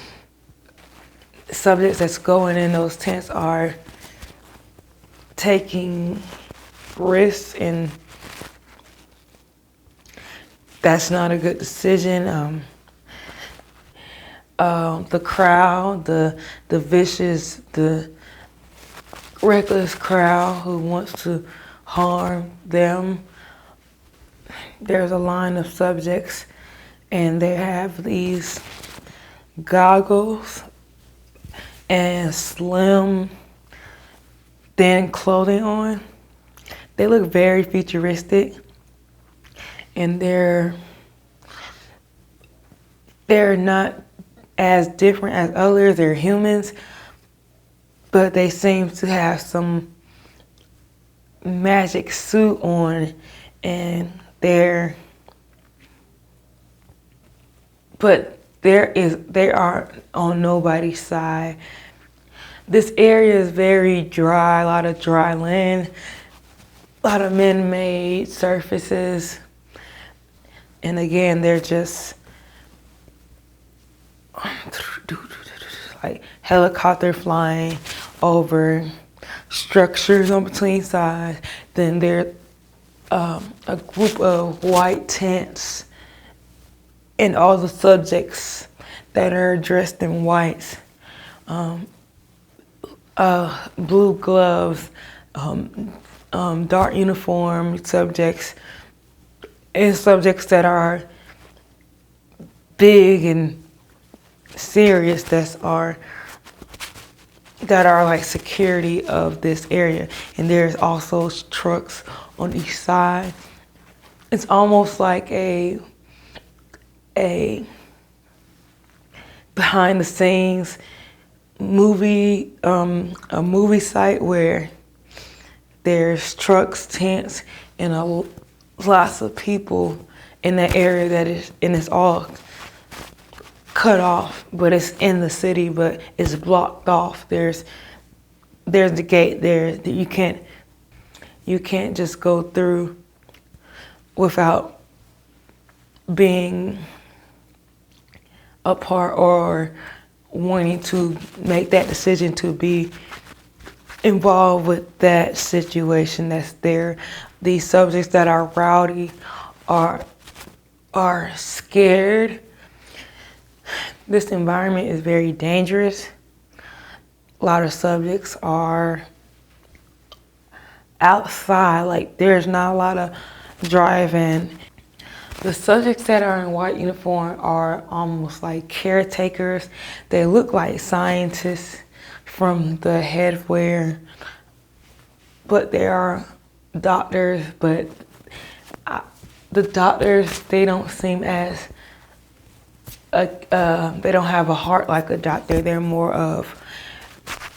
Subjects that's going in those tents are taking risks, and that's not a good decision. The crowd, the vicious, the reckless crowd who wants to harm them. There's a line of subjects, and they have these goggles and slim, thin clothing on. They look very futuristic, and they're not as different as others. They're humans, but they seem to have some magic suit on, and they are on nobody's side. This area is very dry, a lot of dry land, a lot of man-made surfaces, and again, they're just like helicopter flying over structures on between sides. Then there a group of white tents, and all the subjects that are dressed in white, blue gloves, dark uniform subjects, and subjects that are big and serious, that are like security of this area. And there's also trucks on each side. It's almost like a behind the scenes movie, a movie site where there's trucks, tents, and lots of people in that area and it's all cut off, but it's in the city, but it's blocked off. There's the gate there that you can't just go through without being a part or wanting to make that decision to be involved with that situation that's there. These subjects that are rowdy are scared. This environment is very dangerous. A lot of subjects are outside, like there's not a lot of driving. The subjects that are in white uniform are almost like caretakers. They look like scientists from the headwear, but they are doctors, but the doctors, they don't seem as, they don't have a heart like a doctor. They're more of,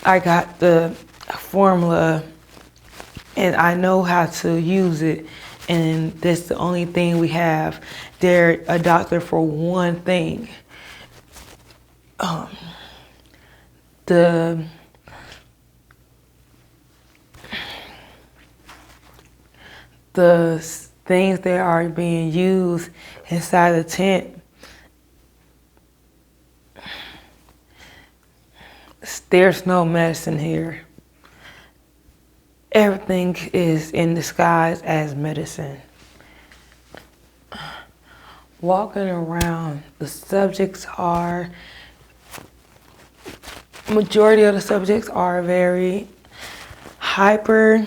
I got the formula and I know how to use it, and that's the only thing we have. They're a doctor for one thing. The things that are being used inside the tent, there's no medicine here. Everything is in disguise as medicine. Walking around, majority of the subjects are very hyper.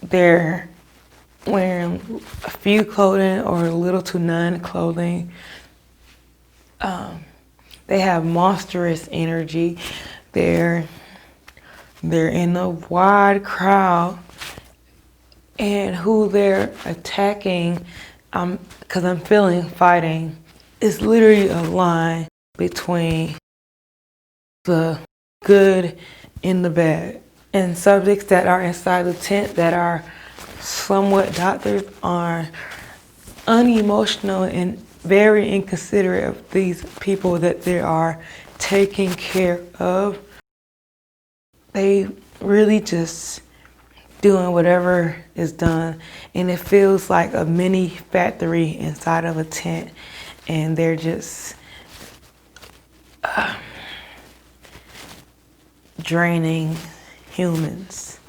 They're wearing a few clothing or little to none clothing. They have monstrous energy. They're in a wide crowd, and who they're attacking, because I'm feeling fighting, is literally a line between the good and the bad. And subjects that are inside the tent that are somewhat doctors are unemotional and very inconsiderate of these people that they are taking care of. They really just doing whatever is done, and it feels like a mini factory inside of a tent, and they're just draining humans.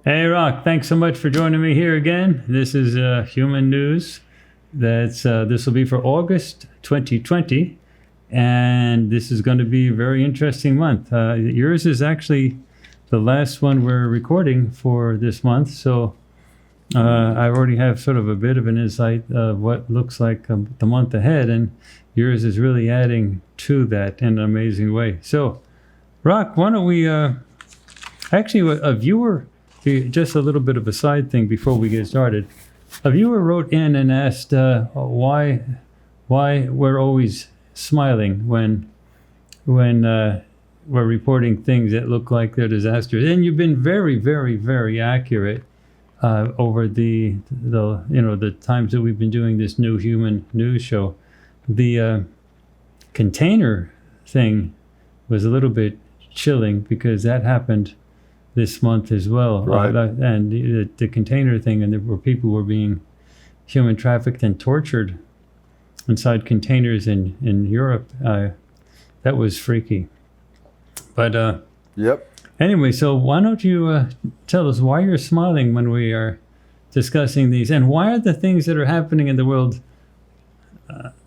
Hey, Rock, thanks so much for joining me here again. This is Human News. This will be for August 2020, and this is going to be a very interesting month. Yours is actually the last one we're recording for this month, so I already have sort of a bit of an insight of what looks like the month ahead, and yours is really adding to that in an amazing way. So, Rock, why don't we... actually, a viewer... Just a little bit of a side thing before we get started. A viewer wrote in and asked why we're always smiling when we're reporting things that look like they're disasters. And you've been very, very, very accurate over the times that we've been doing this new Human News show. The container thing was a little bit chilling because that happened this month as well, right. And the container thing, and there were people who were being human trafficked and tortured inside containers in Europe. That was freaky. But Yep. Anyway, so why don't you tell us why you're smiling when we are discussing these, and why are the things that are happening in the world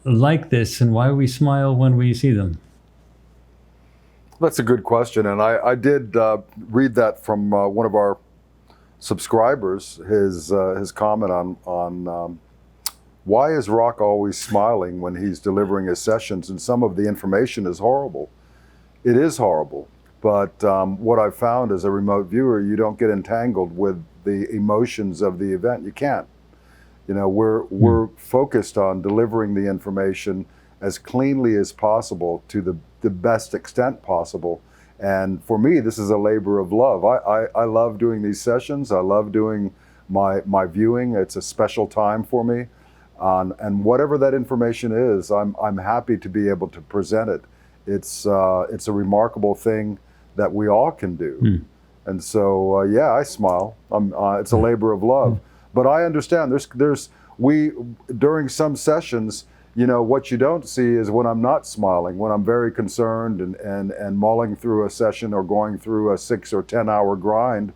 like this, and why we smile when we see them? That's a good question, and I did read that from one of our subscribers, his comment on why is Rock always smiling when he's delivering his sessions, and some of the information is horrible. It is horrible, but what I've found as a remote viewer, you don't get entangled with the emotions of the event. You can't. You know, we're focused on delivering the information as cleanly as possible to the best extent possible. And for me, this is a labor of love. I love doing these sessions. I love doing my viewing. It's a special time for me. And whatever that information is, I'm happy to be able to present it. It's a remarkable thing that we all can do. And so, yeah, I smile. It's a labor of love. But I understand during some sessions, you know, what you don't see is when I'm not smiling, when I'm very concerned and mulling through a session or going through a 6 or 10 hour grind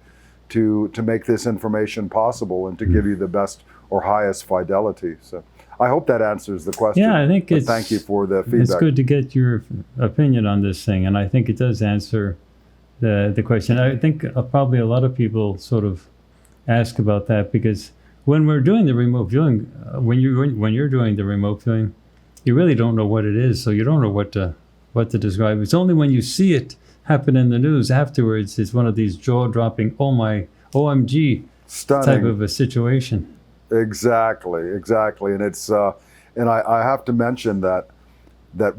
to make this information possible and to give you the best or highest fidelity. So I hope that answers the question. Yeah, I think it's... Thank you for the feedback. It's good to get your opinion on this thing, and I think it does answer the question. I think probably a lot of people sort of ask about that, because when we're doing the remote viewing, when you're doing the remote viewing, you really don't know what it is, so you don't know what to describe. It's only when you see it happen in the news afterwards, it's one of these jaw-dropping, oh my, OMG, Stunning. Type of a situation. Exactly, and it's and I have to mention that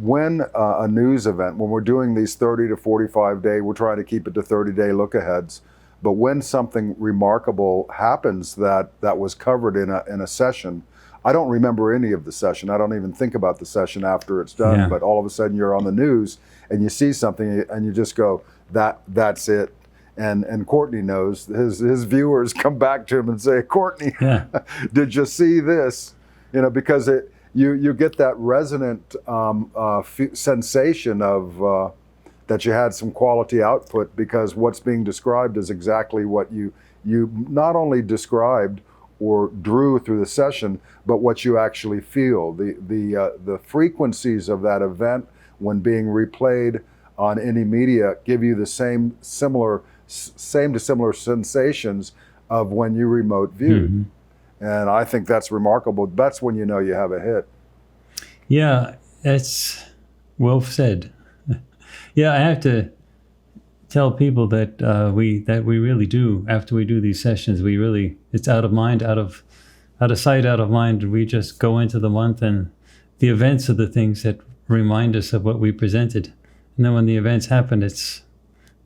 when a news event, when we're doing these 30 to 45 day, we're trying to keep it to 30-day look-aheads. But when something remarkable happens that was covered in a session, I don't remember any of the session. I don't even think about the session after it's done. Yeah. But all of a sudden you're on the news and you see something and you just go, that's it. And Courtney knows, his viewers come back to him and say, Courtney, Yeah. did you see this? You know, because you get that resonant sensation of that you had some quality output, because what's being described is exactly what you not only described or drew through the session, but what you actually feel. The frequencies of that event when being replayed on any media give you the same to similar sensations of when you remote viewed. Mm-hmm. And I think that's remarkable. That's when you know you have a hit. Yeah, it's well said. Yeah, I have to tell people that we really do, after we do these sessions, it's out of mind, out of sight, out of mind. We just go into the month, and the events are the things that remind us of what we presented. And then when the events happened, it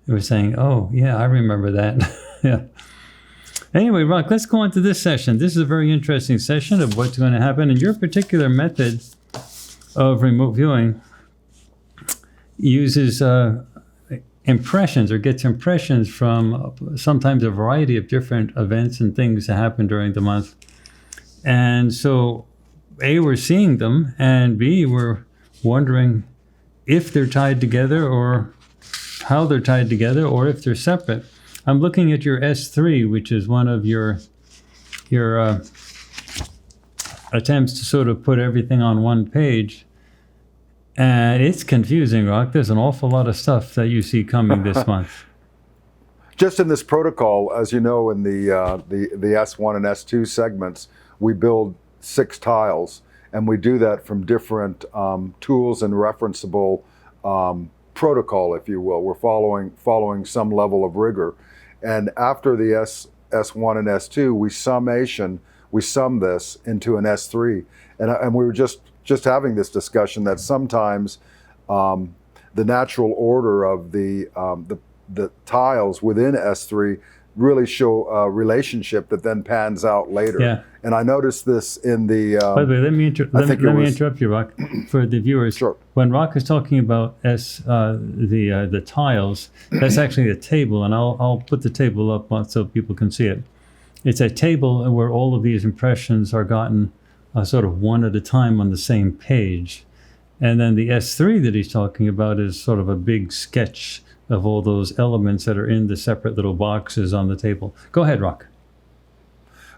was saying, oh, yeah, I remember that. Yeah. Anyway, Rock, let's go on to this session. This is a very interesting session of what's going to happen. And your particular method of remote viewing uses impressions, or gets impressions from sometimes a variety of different events and things that happen during the month. And so, A, we're seeing them, and B, we're wondering if they're tied together, or how they're tied together, or if they're separate. I'm looking at your S3, which is one of your attempts to sort of put everything on one page. And it's confusing, Rock. There's an awful lot of stuff that you see coming this month. Just in this protocol, as you know, in the S1 and S2 segments, we build 6 tiles, and we do that from different tools and referenceable protocol, if you will. We're following some level of rigor. And after the S1 and S2, we sum this into an S3. And we were just having this discussion that sometimes the natural order of the tiles within S3 really show a relationship that then pans out later. Yeah. And I noticed this in the... By the way, let me interrupt you, Rock, for the viewers. Sure. When Rock is talking about the tiles, that's actually a table, and I'll put the table up so people can see it. It's a table where all of these impressions are gotten sort of one at a time on the same page. And then the S3 that he's talking about is sort of a big sketch of all those elements that are in the separate little boxes on the table. Go ahead, Rock.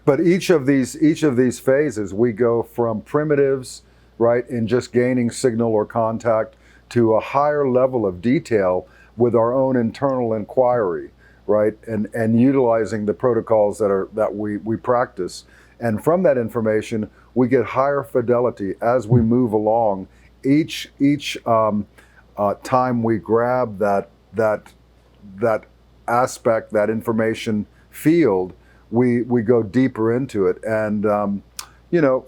But each of these phases, we go from primitives, right, in just gaining signal or contact, to a higher level of detail with our own internal inquiry, right, and utilizing the protocols that we practice. And from that information, we get higher fidelity as we move along. Each time we grab that aspect, that information field, we go deeper into it. And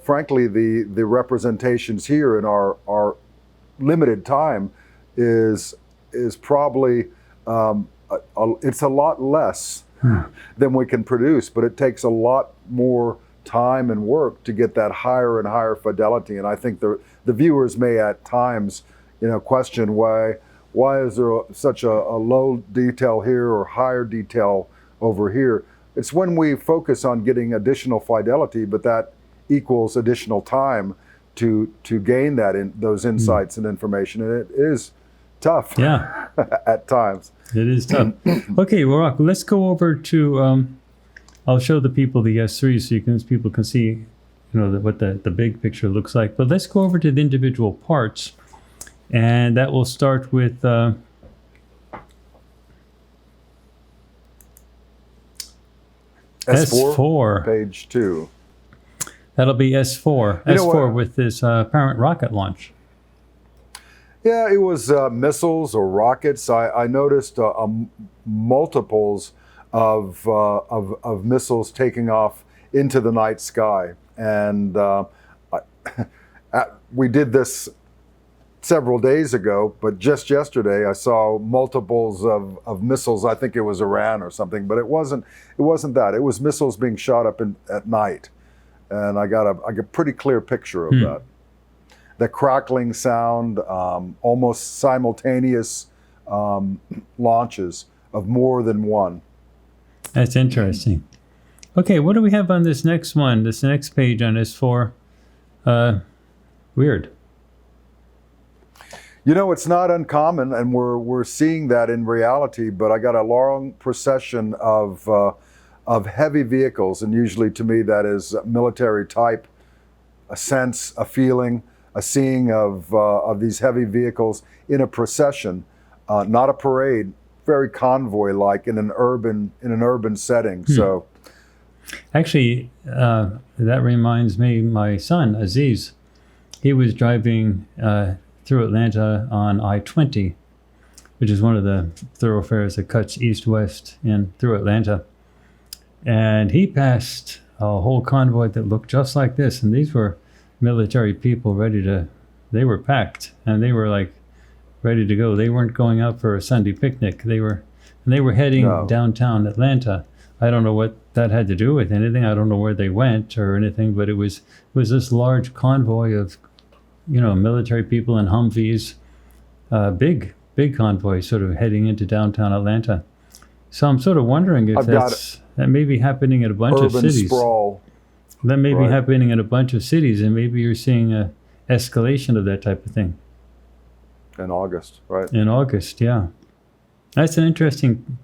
frankly, the representations here in our limited time is probably it's a lot less than we can produce, but it takes a lot more time and work to get that higher and higher fidelity. And I think the viewers may at times question why is there such a low detail here or higher detail over here. It's when we focus on getting additional fidelity, but that equals additional time to gain those insights and information, and it is tough. Yeah, at times it is tough. Okay, well, Rock, let's go over to. I'll show the people the S3 so people can see, what the big picture looks like. But let's go over to the individual parts, and that will start with. S4, page 2. That'll be S4. S4 with this apparent rocket launch. Yeah, it was missiles or rockets. I noticed multiples of missiles taking off into the night sky, and we did this several days ago, but just yesterday I saw multiples of missiles. I think it was Iran or something, but it wasn't that. It was missiles being shot up at night, and I got a pretty clear picture of that. The crackling sound, almost simultaneous launches of more than one. That's interesting. Okay, what do we have on this next one? This next page on S4? Weird. It's not uncommon, and we're seeing that in reality, but I got a long procession of heavy vehicles, and usually to me that is military type, a sense, a feeling, a seeing of these heavy vehicles in a procession, not a parade, very convoy-like in an urban setting. So, actually, that reminds me, my son Aziz, he was driving through Atlanta on I-20, which is one of the thoroughfares that cuts east-west through Atlanta. And he passed a whole convoy that looked just like this. And these were military people they were packed. And they were like ready to go. They weren't going out for a Sunday picnic. They were heading downtown Atlanta. I don't know what that had to do with anything. I don't know where they went or anything, but it was this large convoy of, military people in Humvees, big convoy sort of heading into downtown Atlanta. So I'm sort of wondering if that may be happening in a bunch of cities. Urban sprawl. That may be happening in a bunch of cities, and maybe you're seeing a escalation of that type of thing. In August, right? In August, yeah. That's an interesting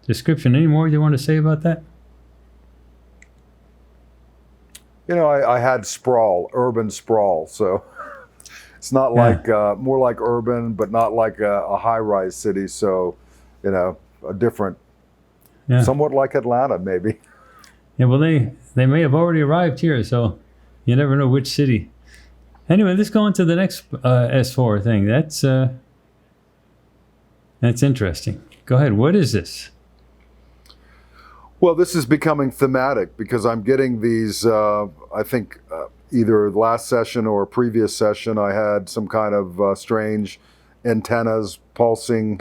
description. Any more you want to say about that? I had sprawl, urban sprawl, so it's not like, more like urban, but not like a high-rise city, so, a different, somewhat like Atlanta, maybe. Yeah, well, they may have already arrived here, so you never know which city. Anyway, let's go on to the next S4 thing. That's interesting. Go ahead. What is this? Well, this is becoming thematic because I'm getting these, I think either last session or previous session, I had some kind of strange antennas, pulsing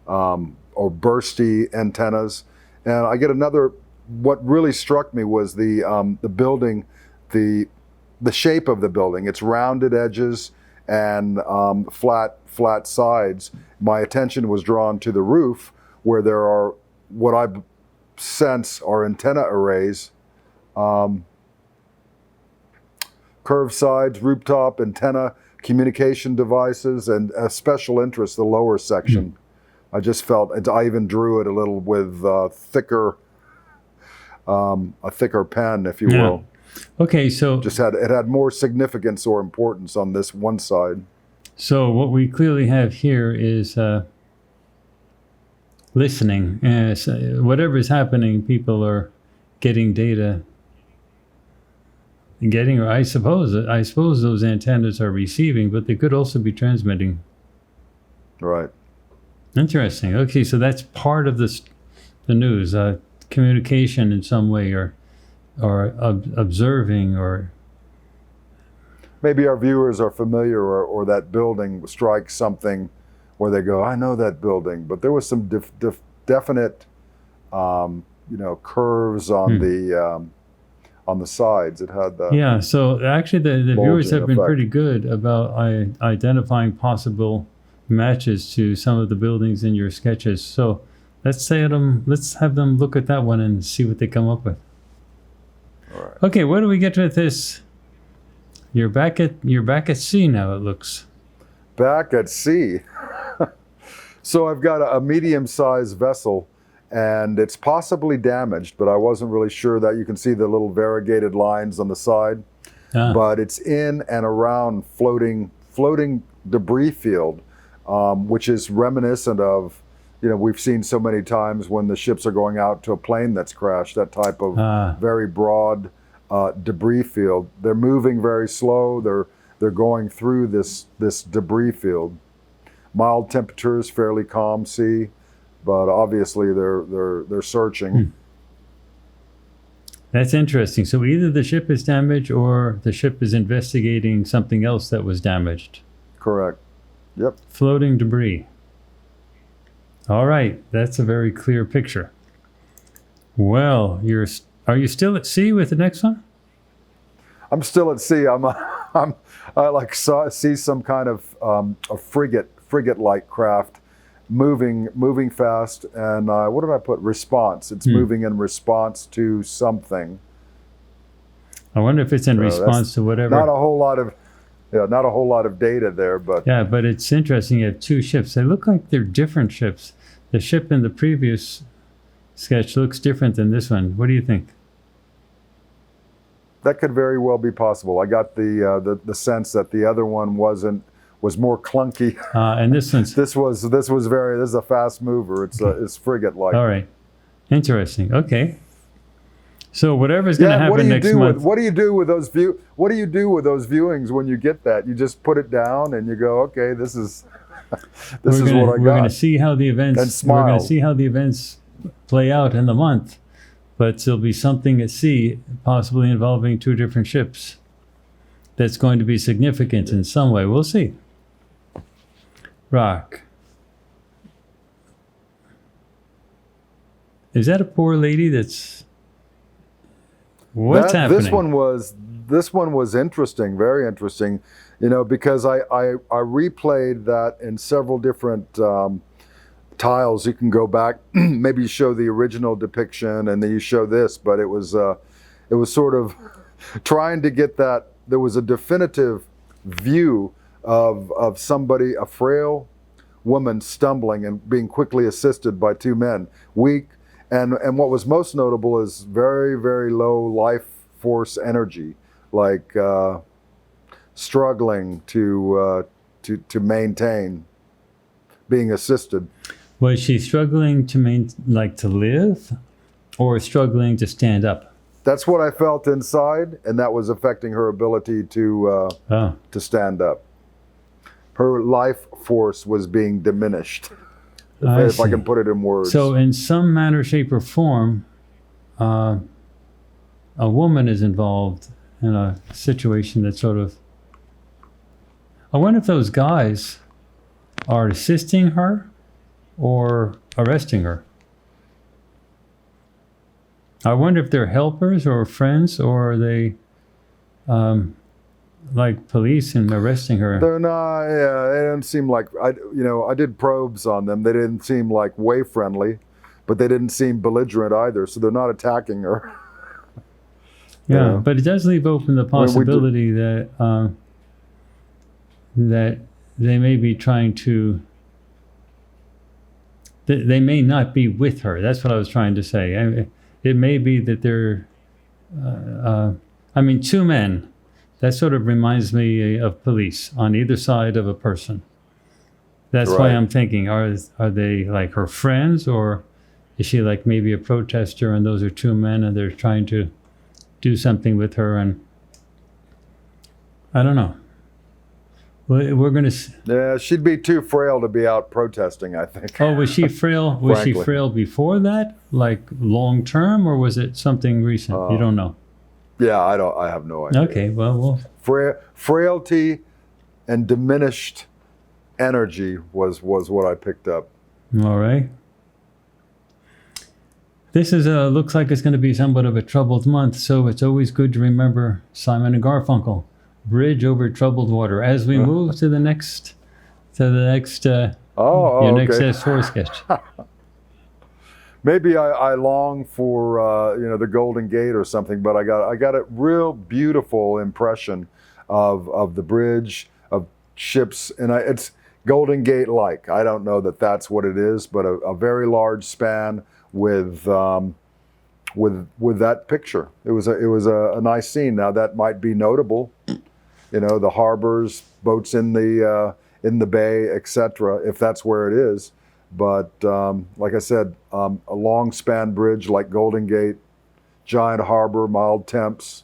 or bursty antennas. And I get another, what really struck me was the building, the shape of the building. It's rounded edges and flat sides. My attention was drawn to the roof where there are what I sense are antenna arrays, curved sides, rooftop, antenna, communication devices, and a special interest, the lower section. I just felt, I even drew it a little with a thicker pen, if you will. Okay, so it had more significance or importance on this one side. So what we clearly have here is listening. So whatever is happening, people are getting data. Or I suppose those antennas are receiving, but they could also be transmitting. Right. Interesting. Okay, so that's part of the news, communication in some way, or observing, or maybe our viewers are familiar, or that building strikes something where they go, I know that building, but there was some definite, curves on the sides. It had that. Yeah. So actually, the viewers have been pretty good about identifying possible matches to some of the buildings in your sketches. So let's have them look at that one and see what they come up with. All right. Okay, what do we get with this? You're back at sea now, it looks. Back at sea. So I've got a medium-sized vessel, and it's possibly damaged, but I wasn't really sure that. You can see the little variegated lines on the side. But it's in and around floating debris field, which is reminiscent of, we've seen so many times when the ships are going out to a plane that's crashed, that type of very broad debris field. They're moving very slow. They're going through this debris field. Mild temperatures, fairly calm sea, but obviously they're searching. That's interesting. So either the ship is damaged or the ship is investigating something else that was damaged. Correct. Yep. Floating debris. All right, that's a very clear picture. Well, are you still at sea with the next one? I'm still at sea. I see some kind of a frigate-like craft moving fast, and what did I put? Response. It's moving in response to something. I wonder if it's in response to whatever. Not a whole lot of data there, but yeah, but it's interesting. You have two ships. They look like they're different ships. The ship in the previous sketch looks different than this one. What do you think? That could very well be possible. I got the sense that the other one was more clunky. And this one's this is a fast mover. It's frigate-like. All right, interesting. Okay, so whatever's going to happen next month. What do you do with those viewings when you get that? You just put it down and you go, okay, this is what I got. We're going to see how the events. And smile. We're going to see how the events play out in the month, but there'll be something at sea, possibly involving two different ships, that's going to be significant in some way. We'll see. Rock. Is that a poor lady that's... What's happening? This one was interesting, very interesting, you know, because I replayed that in several different tiles. You can go back, maybe you show the original depiction and then you show this, but it was sort of trying to get that. There was a definitive view of somebody, a frail woman stumbling and being quickly assisted by two men, weak. And what was most notable is very, very low life force energy, like struggling to maintain, being assisted. Was she struggling to to live, or struggling to stand up? That's what I felt inside, and that was affecting her ability to stand up. Her life force was being diminished. If I can put it in words. So in some manner, shape, or form, a woman is involved in a situation that sort of... I wonder if those guys are assisting her or arresting her. I wonder if they're helpers or friends, or are they like police and arresting her. They're not, yeah, they didn't seem like, I did probes on them. They didn't seem like way friendly, but they didn't seem belligerent either. So they're not attacking her. Yeah, but it does leave open the possibility that that they may be trying to, they may not be with her. That's what I was trying to say. It may be that they're, two men. That sort of reminds me of police on either side of a person. That's why I'm thinking, are they like her friends, or is she like maybe a protester and those are two men and they're trying to do something with her? And I don't know. We're going to... Yeah, she'd be too frail to be out protesting, I think. Oh, was she frail? Was she frail before that? Like long term, or was it something recent? You don't know. Yeah, I have no idea. Okay, well... Frailty and diminished energy was what I picked up. All right. This is looks like it's going to be somewhat of a troubled month, so it's always good to remember Simon and Garfunkel, Bridge Over Troubled Water, as we move to the next your next S4 sketch. Maybe I long for the Golden Gate or something, but I got a real beautiful impression of the bridge, of ships, and it's Golden Gate like. I don't know that that's what it is, but a very large span with that picture. It was a nice scene. Now that might be notable, the harbors, boats in the bay, etc. If that's where it is. But like I said, a long span bridge like Golden Gate, giant harbor, mild temps,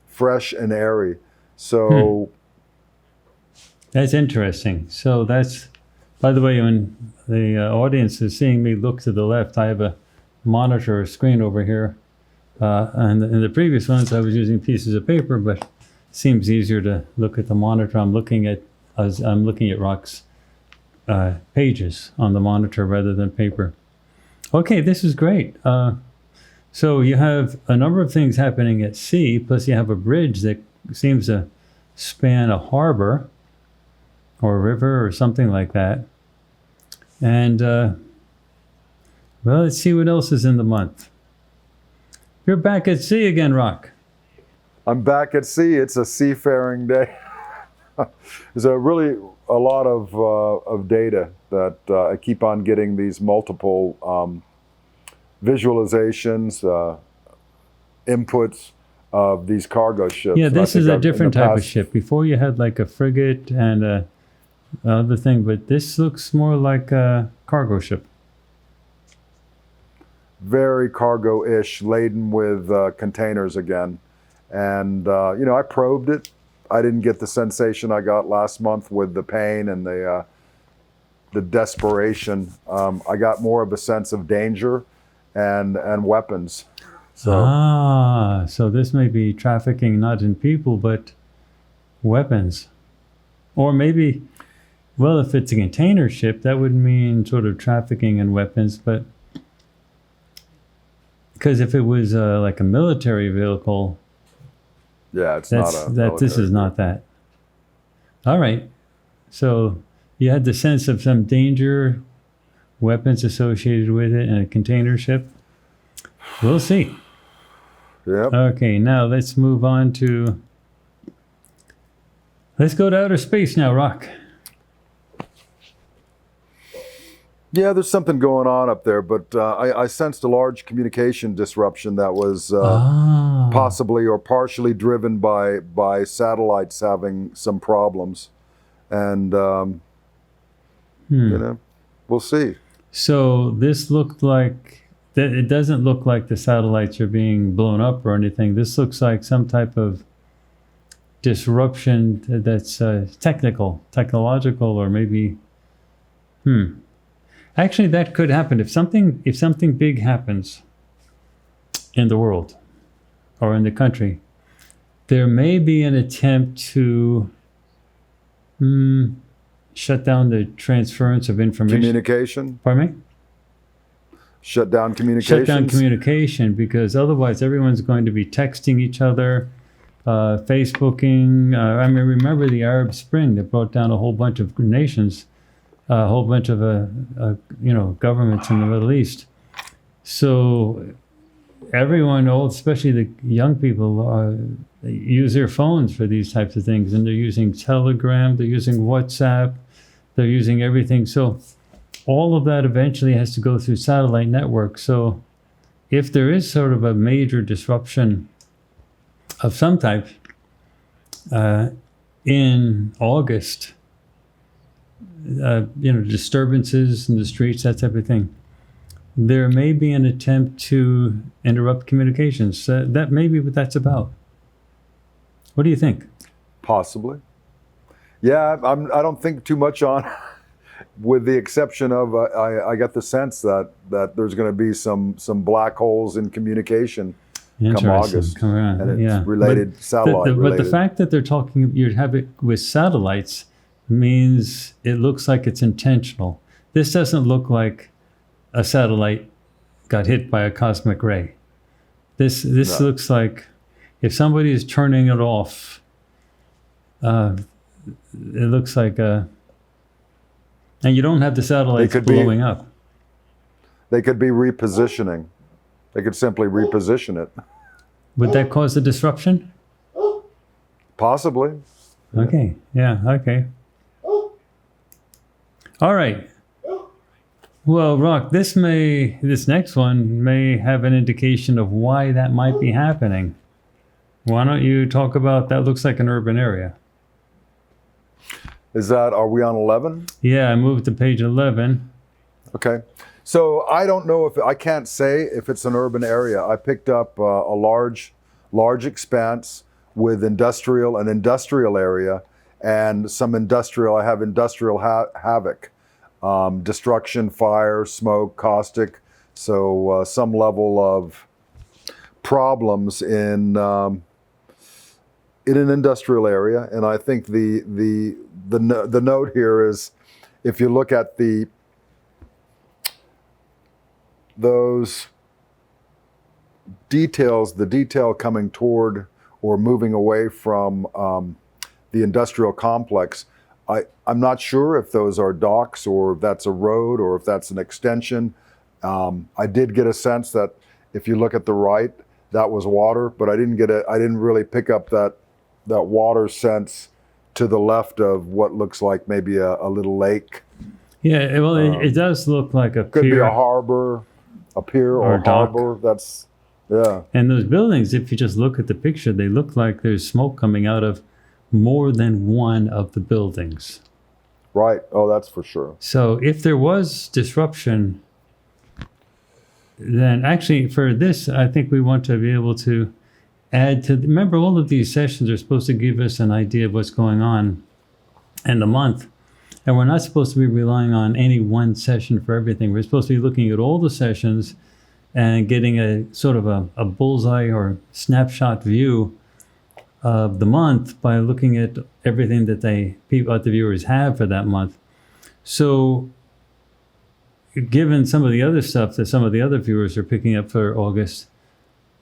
fresh and airy. So that's interesting. So that's, by the way, when the audience is seeing me look to the left, I have a monitor screen over here. And in the previous ones, I was using pieces of paper, but it seems easier to look at the monitor. I'm looking at Rock's pages on the monitor rather than paper. Okay, this is great. So you have a number of things happening at sea, plus you have a bridge that seems to span a harbor or a river or something like that. And, let's see what else is in the month. You're back at sea again, Rock. I'm back at sea. It's a seafaring day. There's a lot of data that I keep on getting these multiple visualizations, inputs of these cargo ships. Yeah, this is a different type of ship. Before you had like a frigate and other thing, but this looks more like a cargo ship. Very cargo-ish, laden with containers again. And, I probed it. I didn't get the sensation I got last month with the pain and the desperation. I got more of a sense of danger and weapons. So this may be trafficking not in people, but weapons. Or maybe Well, if it's a container ship, that would mean sort of trafficking in weapons, but because if it was like a military vehicle, Yeah, it's that's not a that. This military is not that. All right. So you had the sense of some danger, weapons associated with it, and a container ship. We'll see. Yep. Okay, now let's move on to. Let's go to outer space now, Rock. Yeah, there's something going on up there, but I sensed a large communication disruption that was possibly or partially driven by satellites having some problems, and you know, we'll see. So this looked like that. It doesn't look like the satellites are being blown up or anything. This looks like some type of disruption that's technological, or maybe. Actually, that could happen if something big happens in the world or in the country. There may be an attempt to shut down the transference of information. Communication. Pardon me? Shut down communication. Shut down communication, because otherwise everyone's going to be texting each other, Facebooking. I mean, remember the Arab Spring that brought down a whole bunch of nations. A whole bunch of governments in the Middle East. So everyone, especially the young people, use their phones for these types of things, and they're using Telegram, they're using WhatsApp, they're using everything. So all of that eventually has to go through satellite networks. So if there is sort of a major disruption of some type in August, disturbances in the streets, that type of thing, there may be an attempt to interrupt communications. That may be what that's about. What do you think? Possibly. Yeah, I don't think too much on, with the exception of I get the sense that there's going to be some black holes in communication come August, and it's related, satellite related. But the fact that they're talking, you have it with satellites, means it looks like it's intentional. This doesn't look like a satellite got hit by a cosmic ray. This looks like if somebody is turning it off, it looks like and you don't have the satellites blowing up. They could be repositioning. They could simply reposition it. Would that cause a disruption? Possibly. Okay. Yeah. Okay. All right. Well, Rock, this next one may have an indication of why that might be happening. Why don't you talk about that? Looks like an urban area. Are we on 11? Yeah, I moved to page 11. Okay. So I don't know I can't say if it's an urban area. I picked up a large expanse with an industrial area, and some I have industrial havoc, destruction, fire, smoke, caustic. So some level of problems in an industrial area. And I think the note here is, if you look at those details, the detail coming toward or moving away from the industrial complex, I'm not sure if those are docks or if that's a road or if that's an extension. I did get a sense that if you look at the right, that was water, but I didn't really pick up that water sense to the left of what looks like maybe a little lake. Yeah, well, it does look like a could pier. Be a harbor, or a harbor. That's, yeah. And those buildings, if you just look at the picture, they look like there's smoke coming out of more than one of the buildings. Right. Oh, that's for sure. So if there was disruption, then actually for this, I think we want to be able to add to, remember, all of these sessions are supposed to give us an idea of what's going on in the month. And we're not supposed to be relying on any one session for everything. We're supposed to be looking at all the sessions and getting a sort of a bullseye or snapshot view of the month by looking at everything that the viewers have for that month. So, given some of the other stuff that some of the other viewers are picking up for August,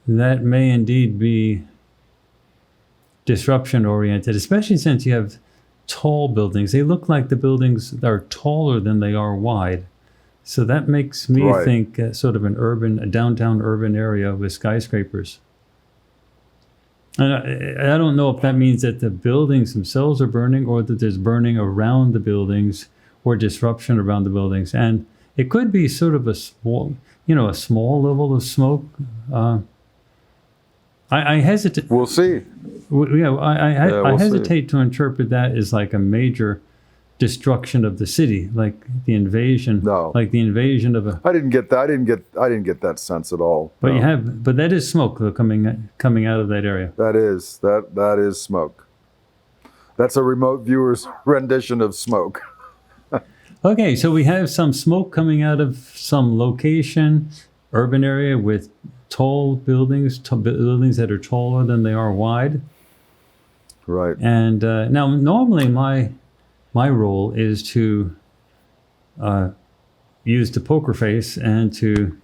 that may indeed be disruption oriented, especially since you have tall buildings. They look like the buildings are taller than they are wide. So that makes me think sort of a downtown urban area with skyscrapers. And I don't know if that means that the buildings themselves are burning or that there's burning around the buildings or disruption around the buildings. And it could be sort of a small level of smoke. I hesitate. We'll see. I we'll hesitate to interpret that as like a major destruction of the city, like the invasion. No. Like the invasion of a. I didn't get that. I didn't get that sense at all. But no. But that is smoke though coming out of that area. That is smoke. That's a remote viewer's rendition of smoke. Okay, so we have some smoke coming out of some location, urban area with tall buildings, buildings that are taller than they are wide. Right. And now, normally my role is to use the poker face and to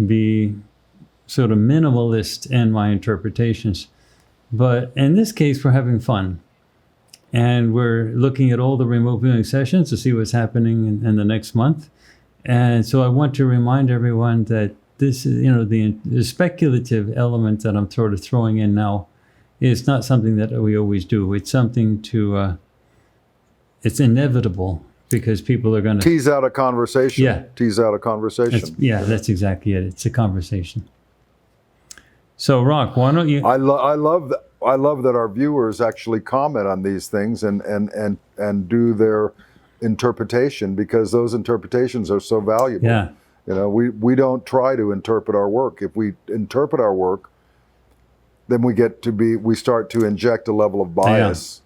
be sort of minimalist in my interpretations. But in this case, we're having fun. And we're looking at all the remote viewing sessions to see what's happening in the next month. And so I want to remind everyone that this is, the speculative element that I'm sort of throwing in now is not something that we always do. It's something it's inevitable because people are going to tease out a conversation. Yeah. Tease out a conversation. That's exactly it. It's a conversation. So, Rock, why don't you? I love that our viewers actually comment on these things and do their interpretation, because those interpretations are so valuable. Yeah. We don't try to interpret our work. If we interpret our work, then we start to inject a level of bias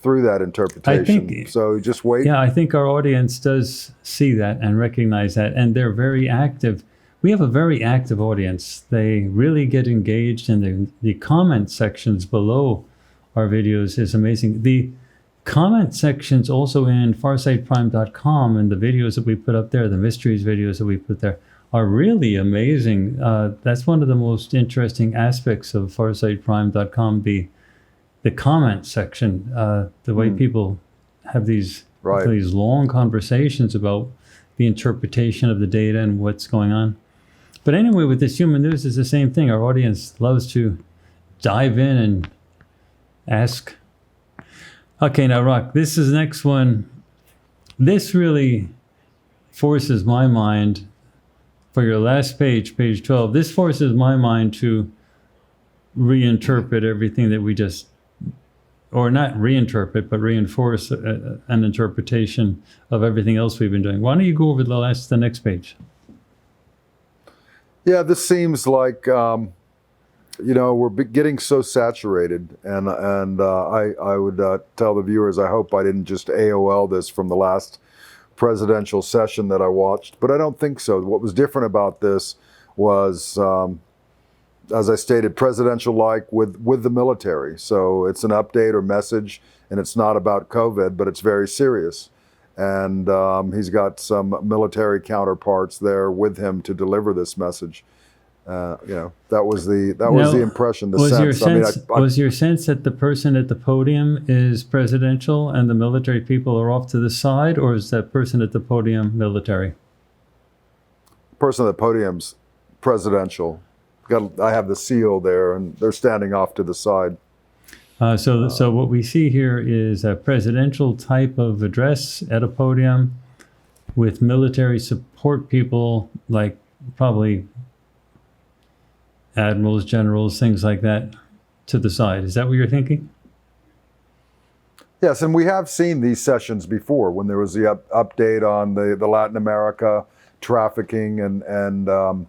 through that interpretation. So just wait. Yeah, I think our audience does see that and recognize that, and they're very active. We have a very active audience. They really get engaged, and the comment sections below our videos is amazing. The comment sections also in farsightprime.com and the videos that we put up there, the mysteries videos that we put there, are really amazing. That's one of the most interesting aspects of farsightprime.com, the comment section, the way people have these long conversations about the interpretation of the data and what's going on. But anyway, with this human news, it's the same thing. Our audience loves to dive in and ask. Okay, now, Rock, this is the next one. This really forces my mind, for your last page, page 12, this forces my mind to reinterpret everything that we just, or not reinterpret, but reinforce an interpretation of everything else we've been doing. Why don't you go over the next page? Yeah, this seems like, we're getting so saturated, and I would tell the viewers, I hope I didn't just AOL this from the last presidential session that I watched, but I don't think so. What was different about this was, as I stated, presidential-like with the military. So it's an update or message, and it's not about COVID, but it's very serious. And he's got some military counterparts there with him to deliver this message. That was the impression, the sense. Was your sense that the person at the podium is presidential and the military people are off to the side, or is that person at the podium military? Person at the podium's presidential. I have the seal there, and they're standing off to the side. So what we see here is a presidential type of address at a podium with military support people, like probably admirals, generals, things like that, to the side. Is that what you're thinking? Yes, and we have seen these sessions before when there was the update on the Latin America trafficking and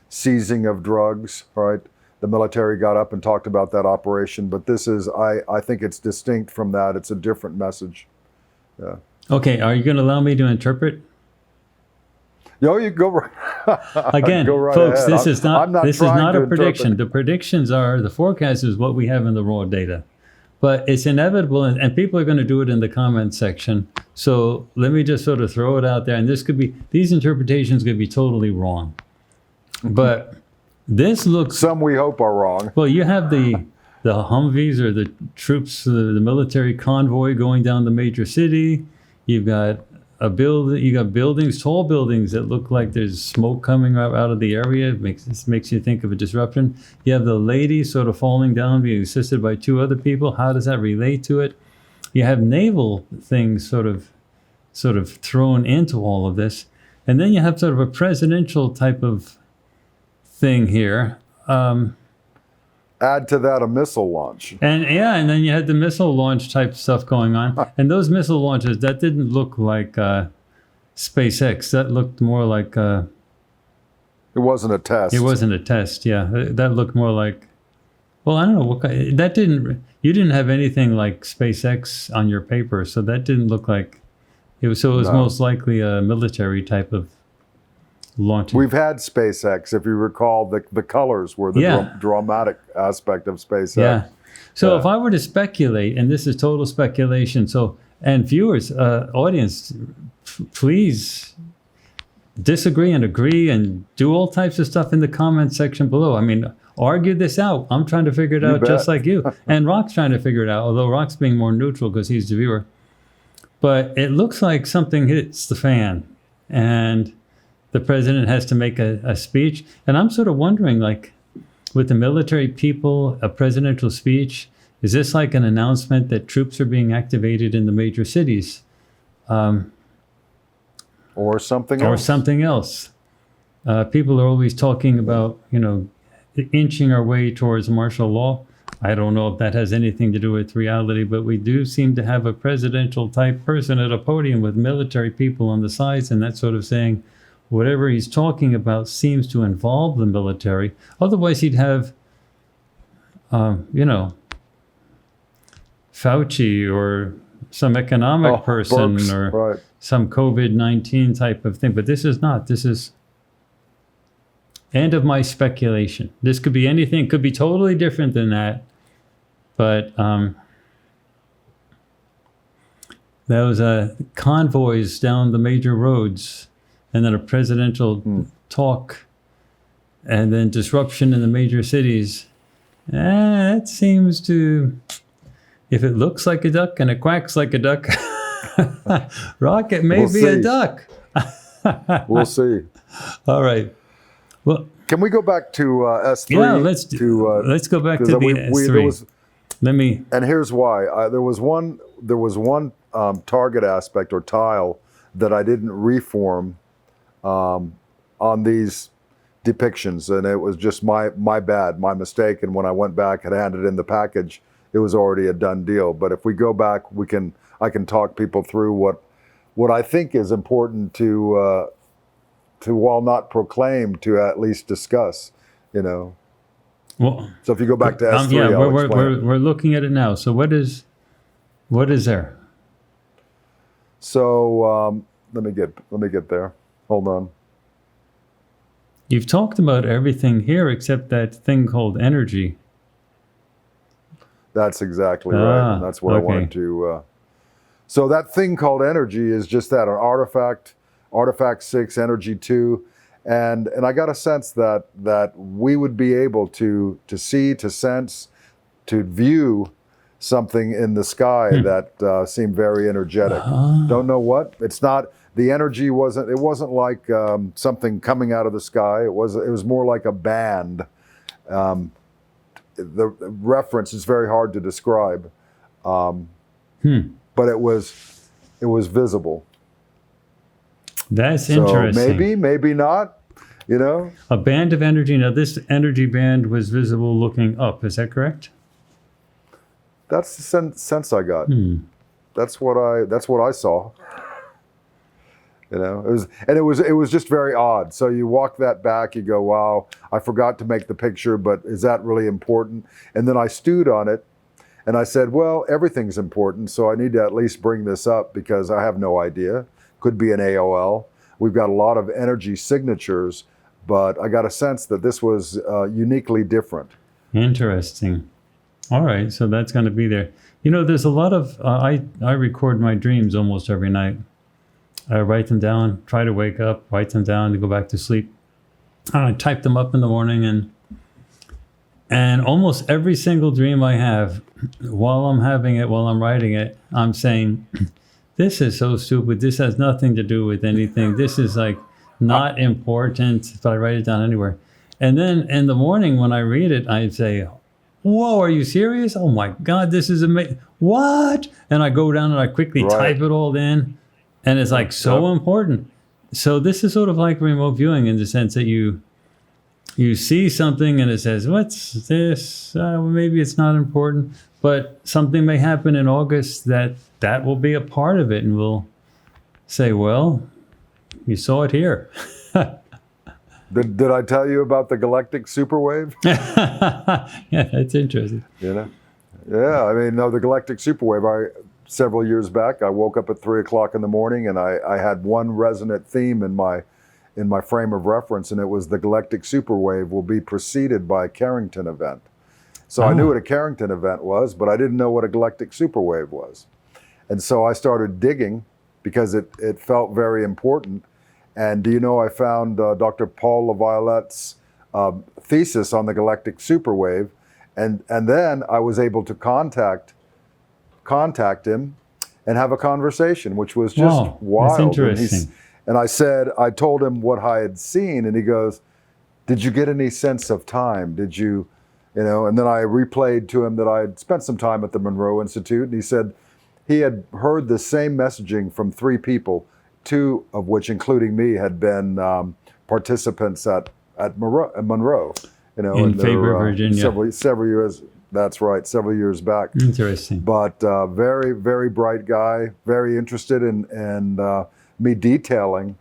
seizing of drugs, right? The military got up and talked about that operation, but this is, I think it's distinct from that. It's a different message. Yeah. Okay, are you going to allow me to interpret? Yo, you go right. Again, go right folks, ahead. this is not a prediction. Interpret. The predictions are, the forecast is what we have in the raw data. But it's inevitable, and people are going to do it in the comment section So let me just sort of throw it out there, and these interpretations could be totally wrong. But this looks... Some we hope are wrong. Well, you have the Humvees or the troops, the military convoy going down the major city. You've got you got buildings, tall buildings that look like there's smoke coming out of the area. It makes you think of a disruption. You have the lady sort of falling down, being assisted by two other people. How does that relate to it? You have naval things sort of thrown into all of this. And then you have sort of a presidential type of thing here. Add to that a missile launch. And then you had the missile launch type stuff going on. And those missile launches, that didn't look like SpaceX. That looked more like... it wasn't a test. It wasn't a test, yeah. That looked more like... Well, I don't know. You didn't have anything like SpaceX on your paper, so that didn't look like... It was most likely a military type of launching. We've had SpaceX, if you recall, the colors were the dramatic aspect of SpaceX. Yeah. So if I were to speculate, and this is total speculation, and viewers, audience, please disagree and agree and do all types of stuff in the comment section below. I mean, argue this out. I'm trying to figure it out just like you. And Rock's trying to figure it out, although Rock's being more neutral because he's the viewer. But it looks like something hits the fan, and the president has to make a speech. And I'm sort of wondering, like, with the military people, a presidential speech, is this like an announcement that troops are being activated in the major cities? Or something else. Or something else. People are always talking about, inching our way towards martial law. I don't know if that has anything to do with reality, but we do seem to have a presidential type person at a podium with military people on the sides, and that sort of saying whatever he's talking about seems to involve the military. Otherwise, he'd have, Fauci or some economic person or some COVID-19 type of thing. But this is not. This is end of my speculation. This could be anything. Could be totally different than that. But those convoys down the major roads, and then a presidential talk, and then disruption in the major cities. That seems to, if it looks like a duck and it quacks like a duck, Rocket may be a duck. We'll see. All right. Well, can we go back to S3? Yeah, let's go back to the S3. And here's why. There was one target aspect or tile that I didn't reform on these depictions, and it was just my bad, my mistake. And when I went back and handed in the package, it was already a done deal. But if we go back, I can talk people through what I think is important to while not proclaim, to at least discuss, Well, so if you go back to S3, we're looking at it now. So what is there? So let me get there. Hold on. You've talked about everything here except that thing called energy. That's exactly right. And that's what I wanted to. So that thing called energy is just that, an artifact 6, energy 2. And I got a sense that we would be able to see, to sense, to view something in the sky that seemed very energetic. Don't know what. It's not, the energy wasn't like something coming out of the sky. It was more like a band. The reference is very hard to describe, but it was visible. That's interesting. Maybe not. A band of energy. Now, this energy band was visible looking up. Is that correct? That's the sense I got. That's what I saw. It was just very odd. So you walk that back, you go, wow, I forgot to make the picture, but is that really important? And then I stewed on it, and I said, well, everything's important, so I need to at least bring this up because I have no idea. Could be an AOL. We've got a lot of energy signatures, but I got a sense that this was uniquely different. Interesting. All right, so that's going to be there. You know, there's a lot of, I record my dreams almost every night. I write them down, try to wake up, write them down to go back to sleep. I type them up in the morning, and almost every single dream I have, while I'm having it, while I'm writing it, I'm saying, this is so stupid. This has nothing to do with anything. This is like not important, but I write it down anywhere. And then in the morning when I read it, I say, whoa, are you serious? Oh my God, this is amazing. What? And I go down and I quickly type it all in. And it's like so important. So this is sort of like remote viewing in the sense that you see something and it says, what's this? Maybe it's not important, but something may happen in August that will be a part of it. And we'll say, well, you saw it here. Did I tell you about the galactic superwave? Yeah, that's interesting. You know? Yeah, I mean, no, the galactic superwave, several years back, I woke up at 3 o'clock in the morning and I had one resonant theme in my frame of reference, and it was the galactic superwave will be preceded by a Carrington event. So I knew what a Carrington event was, but I didn't know what a galactic superwave was. And so I started digging because it felt very important. And do you know, I found Dr. Paul LaViollette's thesis on the galactic superwave, and then I was able to contact him and have a conversation, which was just wild. That's interesting. And I told him what I had seen, and he goes, did you get any sense of time? Did you know, and then I replayed to him that I had spent some time at the Monroe Institute, and he said he had heard the same messaging from 3 people, 2 of which, including me, had been participants at Monroe, you know, in Faber, Virginia. Several years. That's right, several years back. Interesting. But very, very bright guy, very interested in me detailing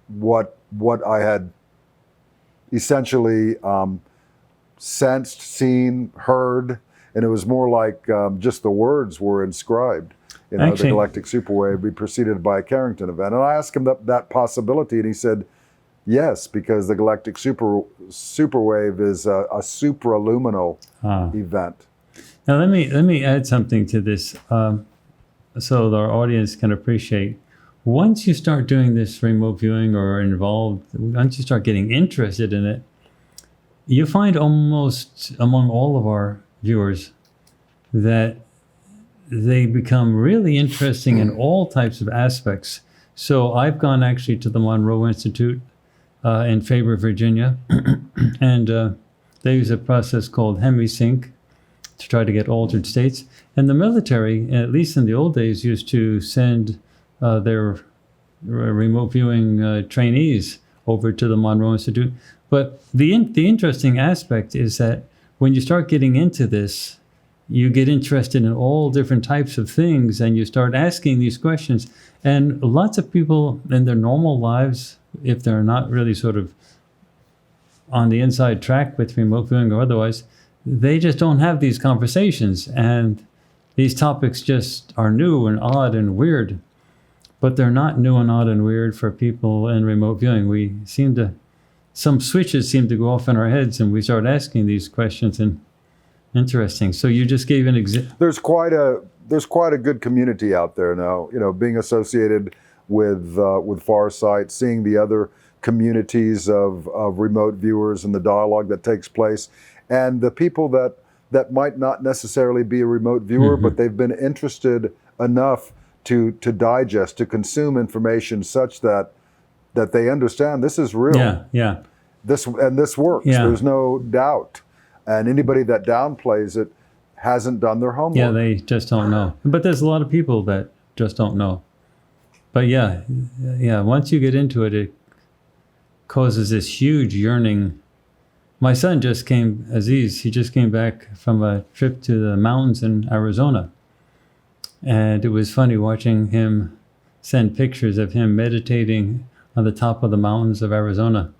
what I had essentially sensed, seen, heard, and it was more like just the words were inscribed. You know, the galactic superwave be preceded by a Carrington event. And I asked him that possibility, and he said, yes, because the galactic superwave is a supraluminal event. Now let me add something to this, so our audience can appreciate. Once you start doing this remote viewing or involved, once you start getting interested in it, you find almost among all of our viewers that they become really interesting in all types of aspects. So I've gone actually to the Monroe Institute in Faber, Virginia, and they use a process called hemisync to try to get altered states. And the military, at least in the old days, used to send their remote viewing trainees over to the Monroe Institute. But the interesting aspect is that when you start getting into this, you get interested in all different types of things, and you start asking these questions. And lots of people in their normal lives, if they're not really sort of on the inside track with remote viewing or otherwise, they just don't have these conversations. And these topics just are new and odd and weird. But they're not new and odd and weird for people in remote viewing. Some switches seem to go off in our heads, and we start asking these questions. And interesting. So you just gave an example. There's quite a good community out there now. You know, being associated with Farsight, seeing the other communities of remote viewers and the dialogue that takes place, and the people that might not necessarily be a remote viewer, but they've been interested enough to digest, to consume information such that they understand this is real. Yeah. This works. Yeah. There's no doubt. And anybody that downplays it hasn't done their homework. Yeah, they just don't know. But there's a lot of people that just don't know. But yeah, once you get into it, it causes this huge yearning. My son Aziz, he just came back from a trip to the mountains in Arizona. And it was funny watching him send pictures of him meditating on the top of the mountains of Arizona.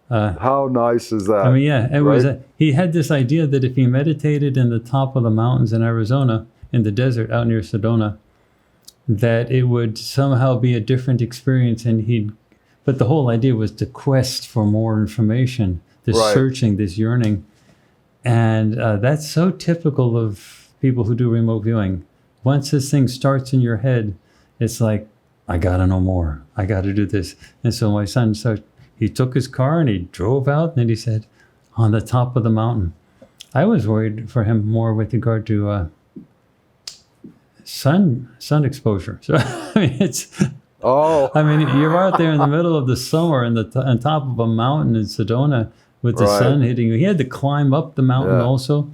How nice is that? I mean, yeah, it was. He had this idea that if he meditated in the top of the mountains in Arizona, in the desert out near Sedona, that it would somehow be a different experience, but the whole idea was to quest for more information, this searching, this yearning. And that's so typical of people who do remote viewing. Once this thing starts in your head, it's like, I gotta know more. I gotta do this. And so my son, he took his car and he drove out, and then he said, on the top of the mountain. I was worried for him more with regard to sun exposure. So I mean, you're out there in the middle of the summer on top of a mountain in Sedona with the sun hitting you. He had to climb up the mountain also.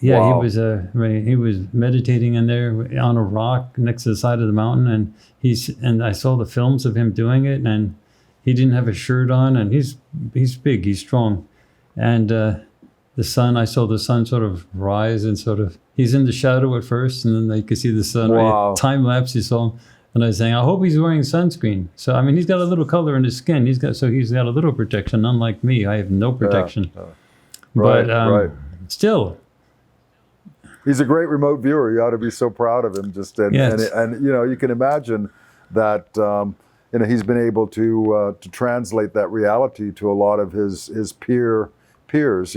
Yeah, wow. He was meditating in there on a rock next to the side of the mountain, and I saw the films of him doing it, and he didn't have a shirt on, and he's big, he's strong, and I saw the sun sort of rise and he's in the shadow at first, and then you could see the sun. Wow. Time lapse, you saw him. And I was saying, I hope he's wearing sunscreen. So, I mean, he's got a little color in his skin. He's got a little protection, unlike me. I have no protection. But still. He's a great remote viewer. You ought to be so proud of him. And you can imagine that, he's been able to translate that reality to a lot of his peers,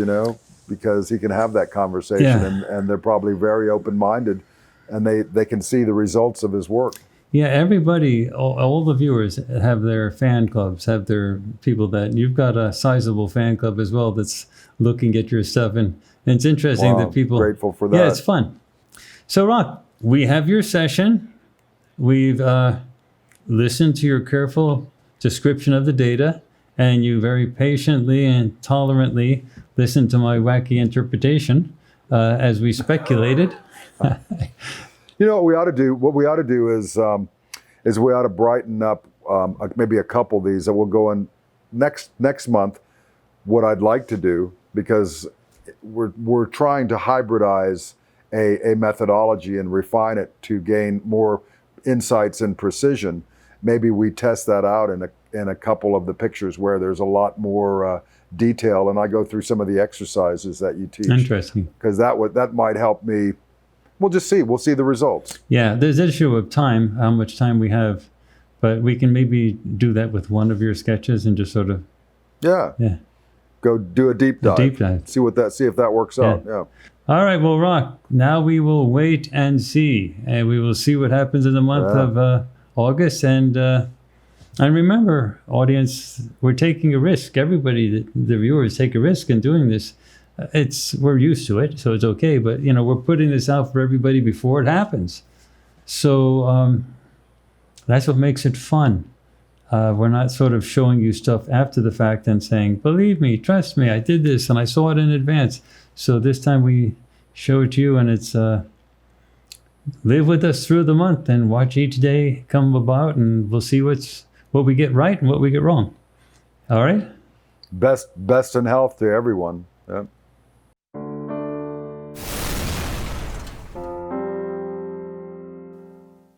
because he can have that conversation and they're probably very open-minded, and they can see the results of his work. Yeah, everybody, all the viewers have their fan clubs, have their people that you've got a sizable fan club as well that's looking at your stuff. And it's interesting that people... Grateful for that. Yeah, it's fun. So, Rock, we have your session. We've listened to your careful description of the data, and you very patiently and tolerantly listened to my wacky interpretation as we speculated. What we ought to do? What we ought to do is we ought to brighten up maybe a couple of these that will go in next month. What I'd like to do, because we're trying to hybridize a methodology and refine it to gain more insights and precision. Maybe we test that out in a couple of the pictures where there's a lot more detail, and I go through some of the exercises that you teach. Interesting. Because that might help me. We'll just see. We'll see the results. Yeah, there's an issue of time, how much time we have, but we can maybe do that with one of your sketches and just sort of. Yeah. Go do a deep dive. See if that works out. Yeah. All right. Well, Rock, now we will wait and see, and we will see what happens in the month of August. And remember, audience, we're taking a risk. Everybody, the viewers, take a risk in doing this. We're used to it, so it's okay. But we're putting this out for everybody before it happens. So that's what makes it fun. We're not sort of showing you stuff after the fact and saying, believe me, trust me, I did this and I saw it in advance. So this time we show it to you, and it's live with us through the month and watch each day come about, and we'll see what we get right and what we get wrong. All right? Best in health to everyone. Yeah.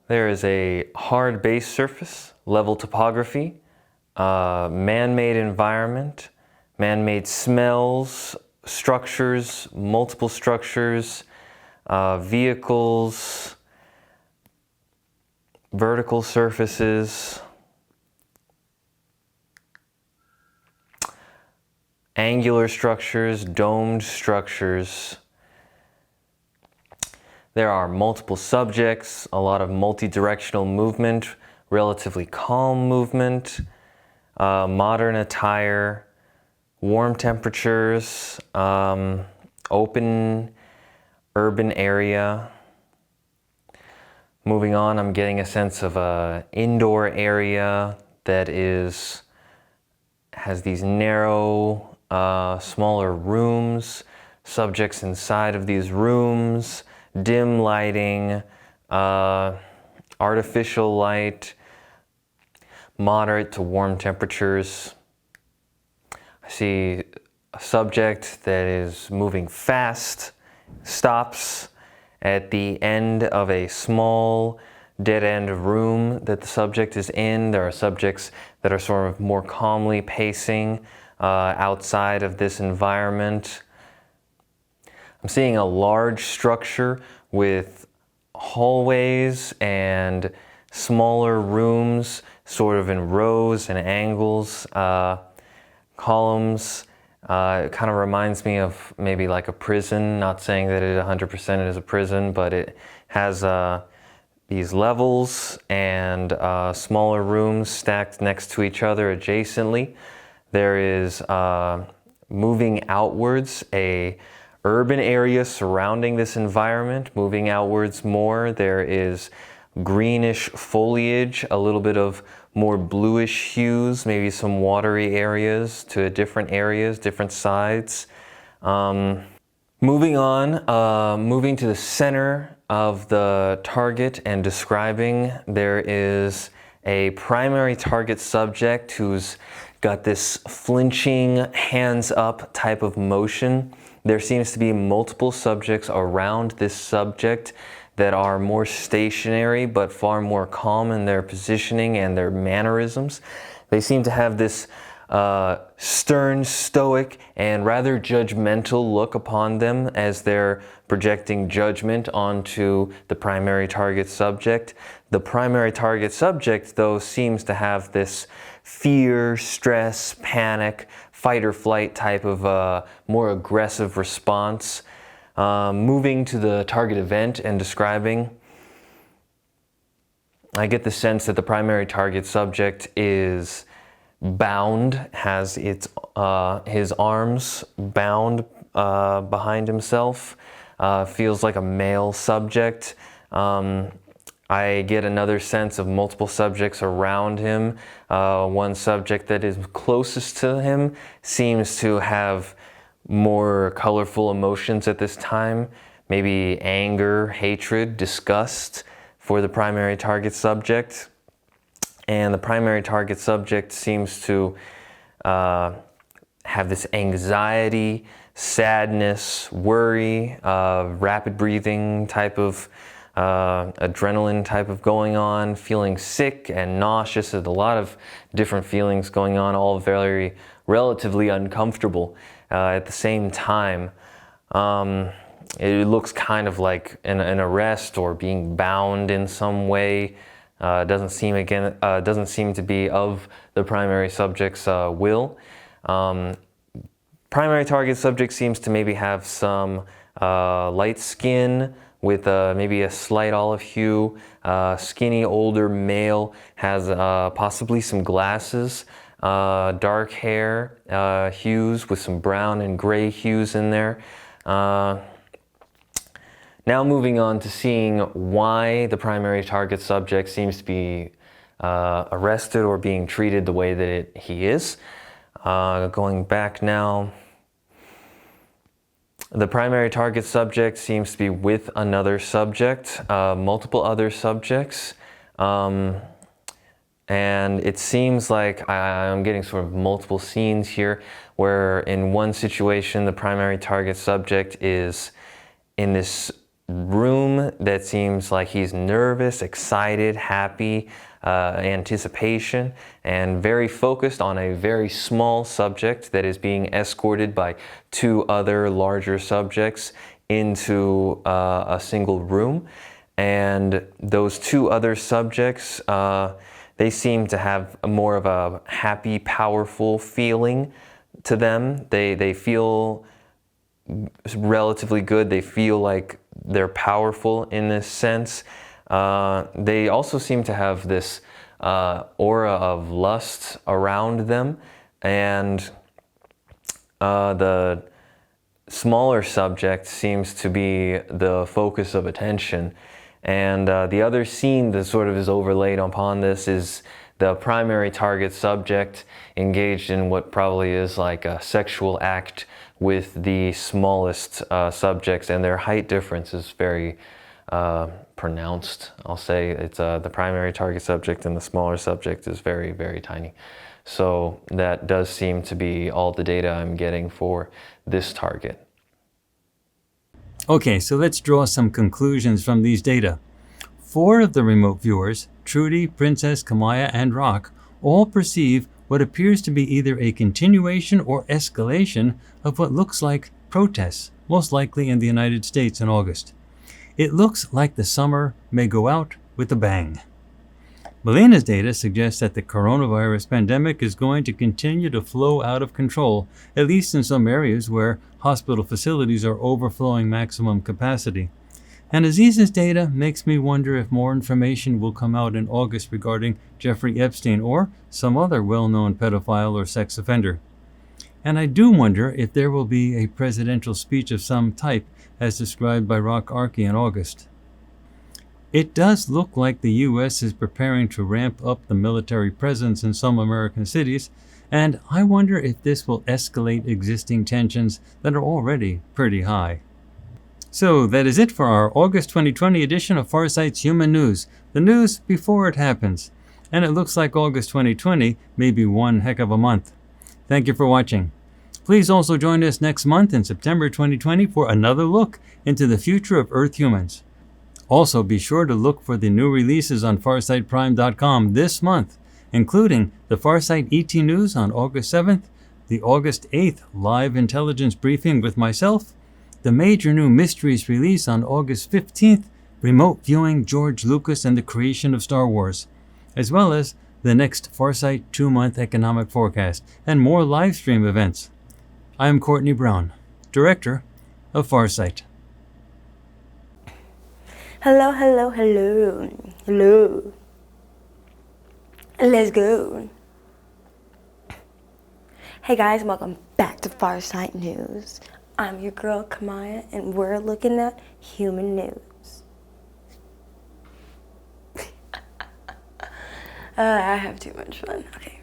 There is a hard base surface, level topography, man-made environment, man-made smells, structures, multiple structures, vehicles, vertical surfaces, angular structures, domed structures. There are multiple subjects, a lot of multi-directional movement, relatively calm movement, modern attire, warm temperatures, open urban area. Moving on, I'm getting a sense of an indoor area that has these narrow, smaller rooms, subjects inside of these rooms, dim lighting, artificial light, moderate to warm temperatures. I see a subject that is moving fast, stops at the end of a small dead-end room that the subject is in. There are subjects that are sort of more calmly pacing outside of this environment. I'm seeing a large structure with hallways and smaller rooms, sort of in rows and angles, columns, It kind of reminds me of maybe like a prison, not saying that it 100% is a prison, but it has these levels and smaller rooms stacked next to each other adjacently. There is moving outwards, a urban area surrounding this environment, moving outwards more. There is greenish foliage, a little bit of more bluish hues, maybe some watery areas to different areas, different sides. Moving on, moving to the center of the target and describing, there is a primary target subject who's got this flinching, hands up type of motion. There seems to be multiple subjects around this subject that are more stationary but far more calm in their positioning and their mannerisms. They seem to have this stern, stoic, and rather judgmental look upon them as they're projecting judgment onto the primary target subject. The primary target subject, though, seems to have this fear, stress, panic, fight or flight type of more aggressive response. Moving to the target event and describing, I get the sense that the primary target subject is bound, has his arms bound behind himself, feels like a male subject. I get another sense of multiple subjects around him. One subject that is closest to him seems to have more colorful emotions at this time, maybe anger, hatred, disgust for the primary target subject. And the primary target subject seems to have this anxiety, sadness, worry, rapid breathing type of adrenaline type of going on, feeling sick and nauseous. There's a lot of different feelings going on, all very relatively uncomfortable at the same time. It looks kind of like an arrest or being bound in some way. Doesn't seem to be of the primary subject's will. Primary target subject seems to maybe have some light skin with maybe a slight olive hue. Skinny older male has possibly some glasses. Dark hair hues with some brown and gray hues in there. Now moving on to seeing why the primary target subject seems to be arrested or being treated the way that he is. Going back now, the primary target subject seems to be with another subject, multiple other subjects. And it seems like I'm getting sort of multiple scenes here where in one situation the primary target subject is in this room that seems like he's nervous, excited, happy, anticipation, and very focused on a very small subject that is being escorted by two other larger subjects into a single room. And those two other subjects, they seem to have more of a happy, powerful feeling to them. They feel relatively good. They feel like they're powerful in this sense. They also seem to have this aura of lust around them, and the smaller subject seems to be the focus of attention. And the other scene that sort of is overlaid upon this is the primary target subject engaged in what probably is like a sexual act with the smallest subjects, and their height difference is very pronounced. I'll say it's the primary target subject and the smaller subject is very, very tiny. So that does seem to be all the data I'm getting for this target. Okay, so let's draw some conclusions from these data. 4 of the remote viewers, Trudy, Princess, Kahmia, and Rock, all perceive what appears to be either a continuation or escalation of what looks like protests, most likely in the United States in August. It looks like the summer may go out with a bang. Melena's data suggests that the coronavirus pandemic is going to continue to flow out of control, at least in some areas where hospital facilities are overflowing maximum capacity. And Aziz's data makes me wonder if more information will come out in August regarding Jeffrey Epstein or some other well-known pedophile or sex offender. And I do wonder if there will be a presidential speech of some type as described by Arkie in August. It does look like the U.S. is preparing to ramp up the military presence in some American cities, and I wonder if this will escalate existing tensions that are already pretty high. So that is it for our August 2020 edition of Farsight's Human News, the news before it happens. And it looks like August 2020 may be one heck of a month. Thank you for watching. Please also join us next month in September 2020 for another look into the future of Earth humans. Also, be sure to look for the new releases on FarsightPrime.com this month, including the Farsight ET News on August 7th, the August 8th live intelligence briefing with myself, the major new mysteries release on August 15th, remote viewing George Lucas and the creation of Star Wars, as well as the next Farsight 2-month economic forecast, and more live stream events. I am Courtney Brown, Director of Farsight. Hello, hello, hello, hello. Let's go. Hey guys, welcome back to Farsight News. I'm your girl Kahmia, and we're looking at human news. I have too much fun. Okay.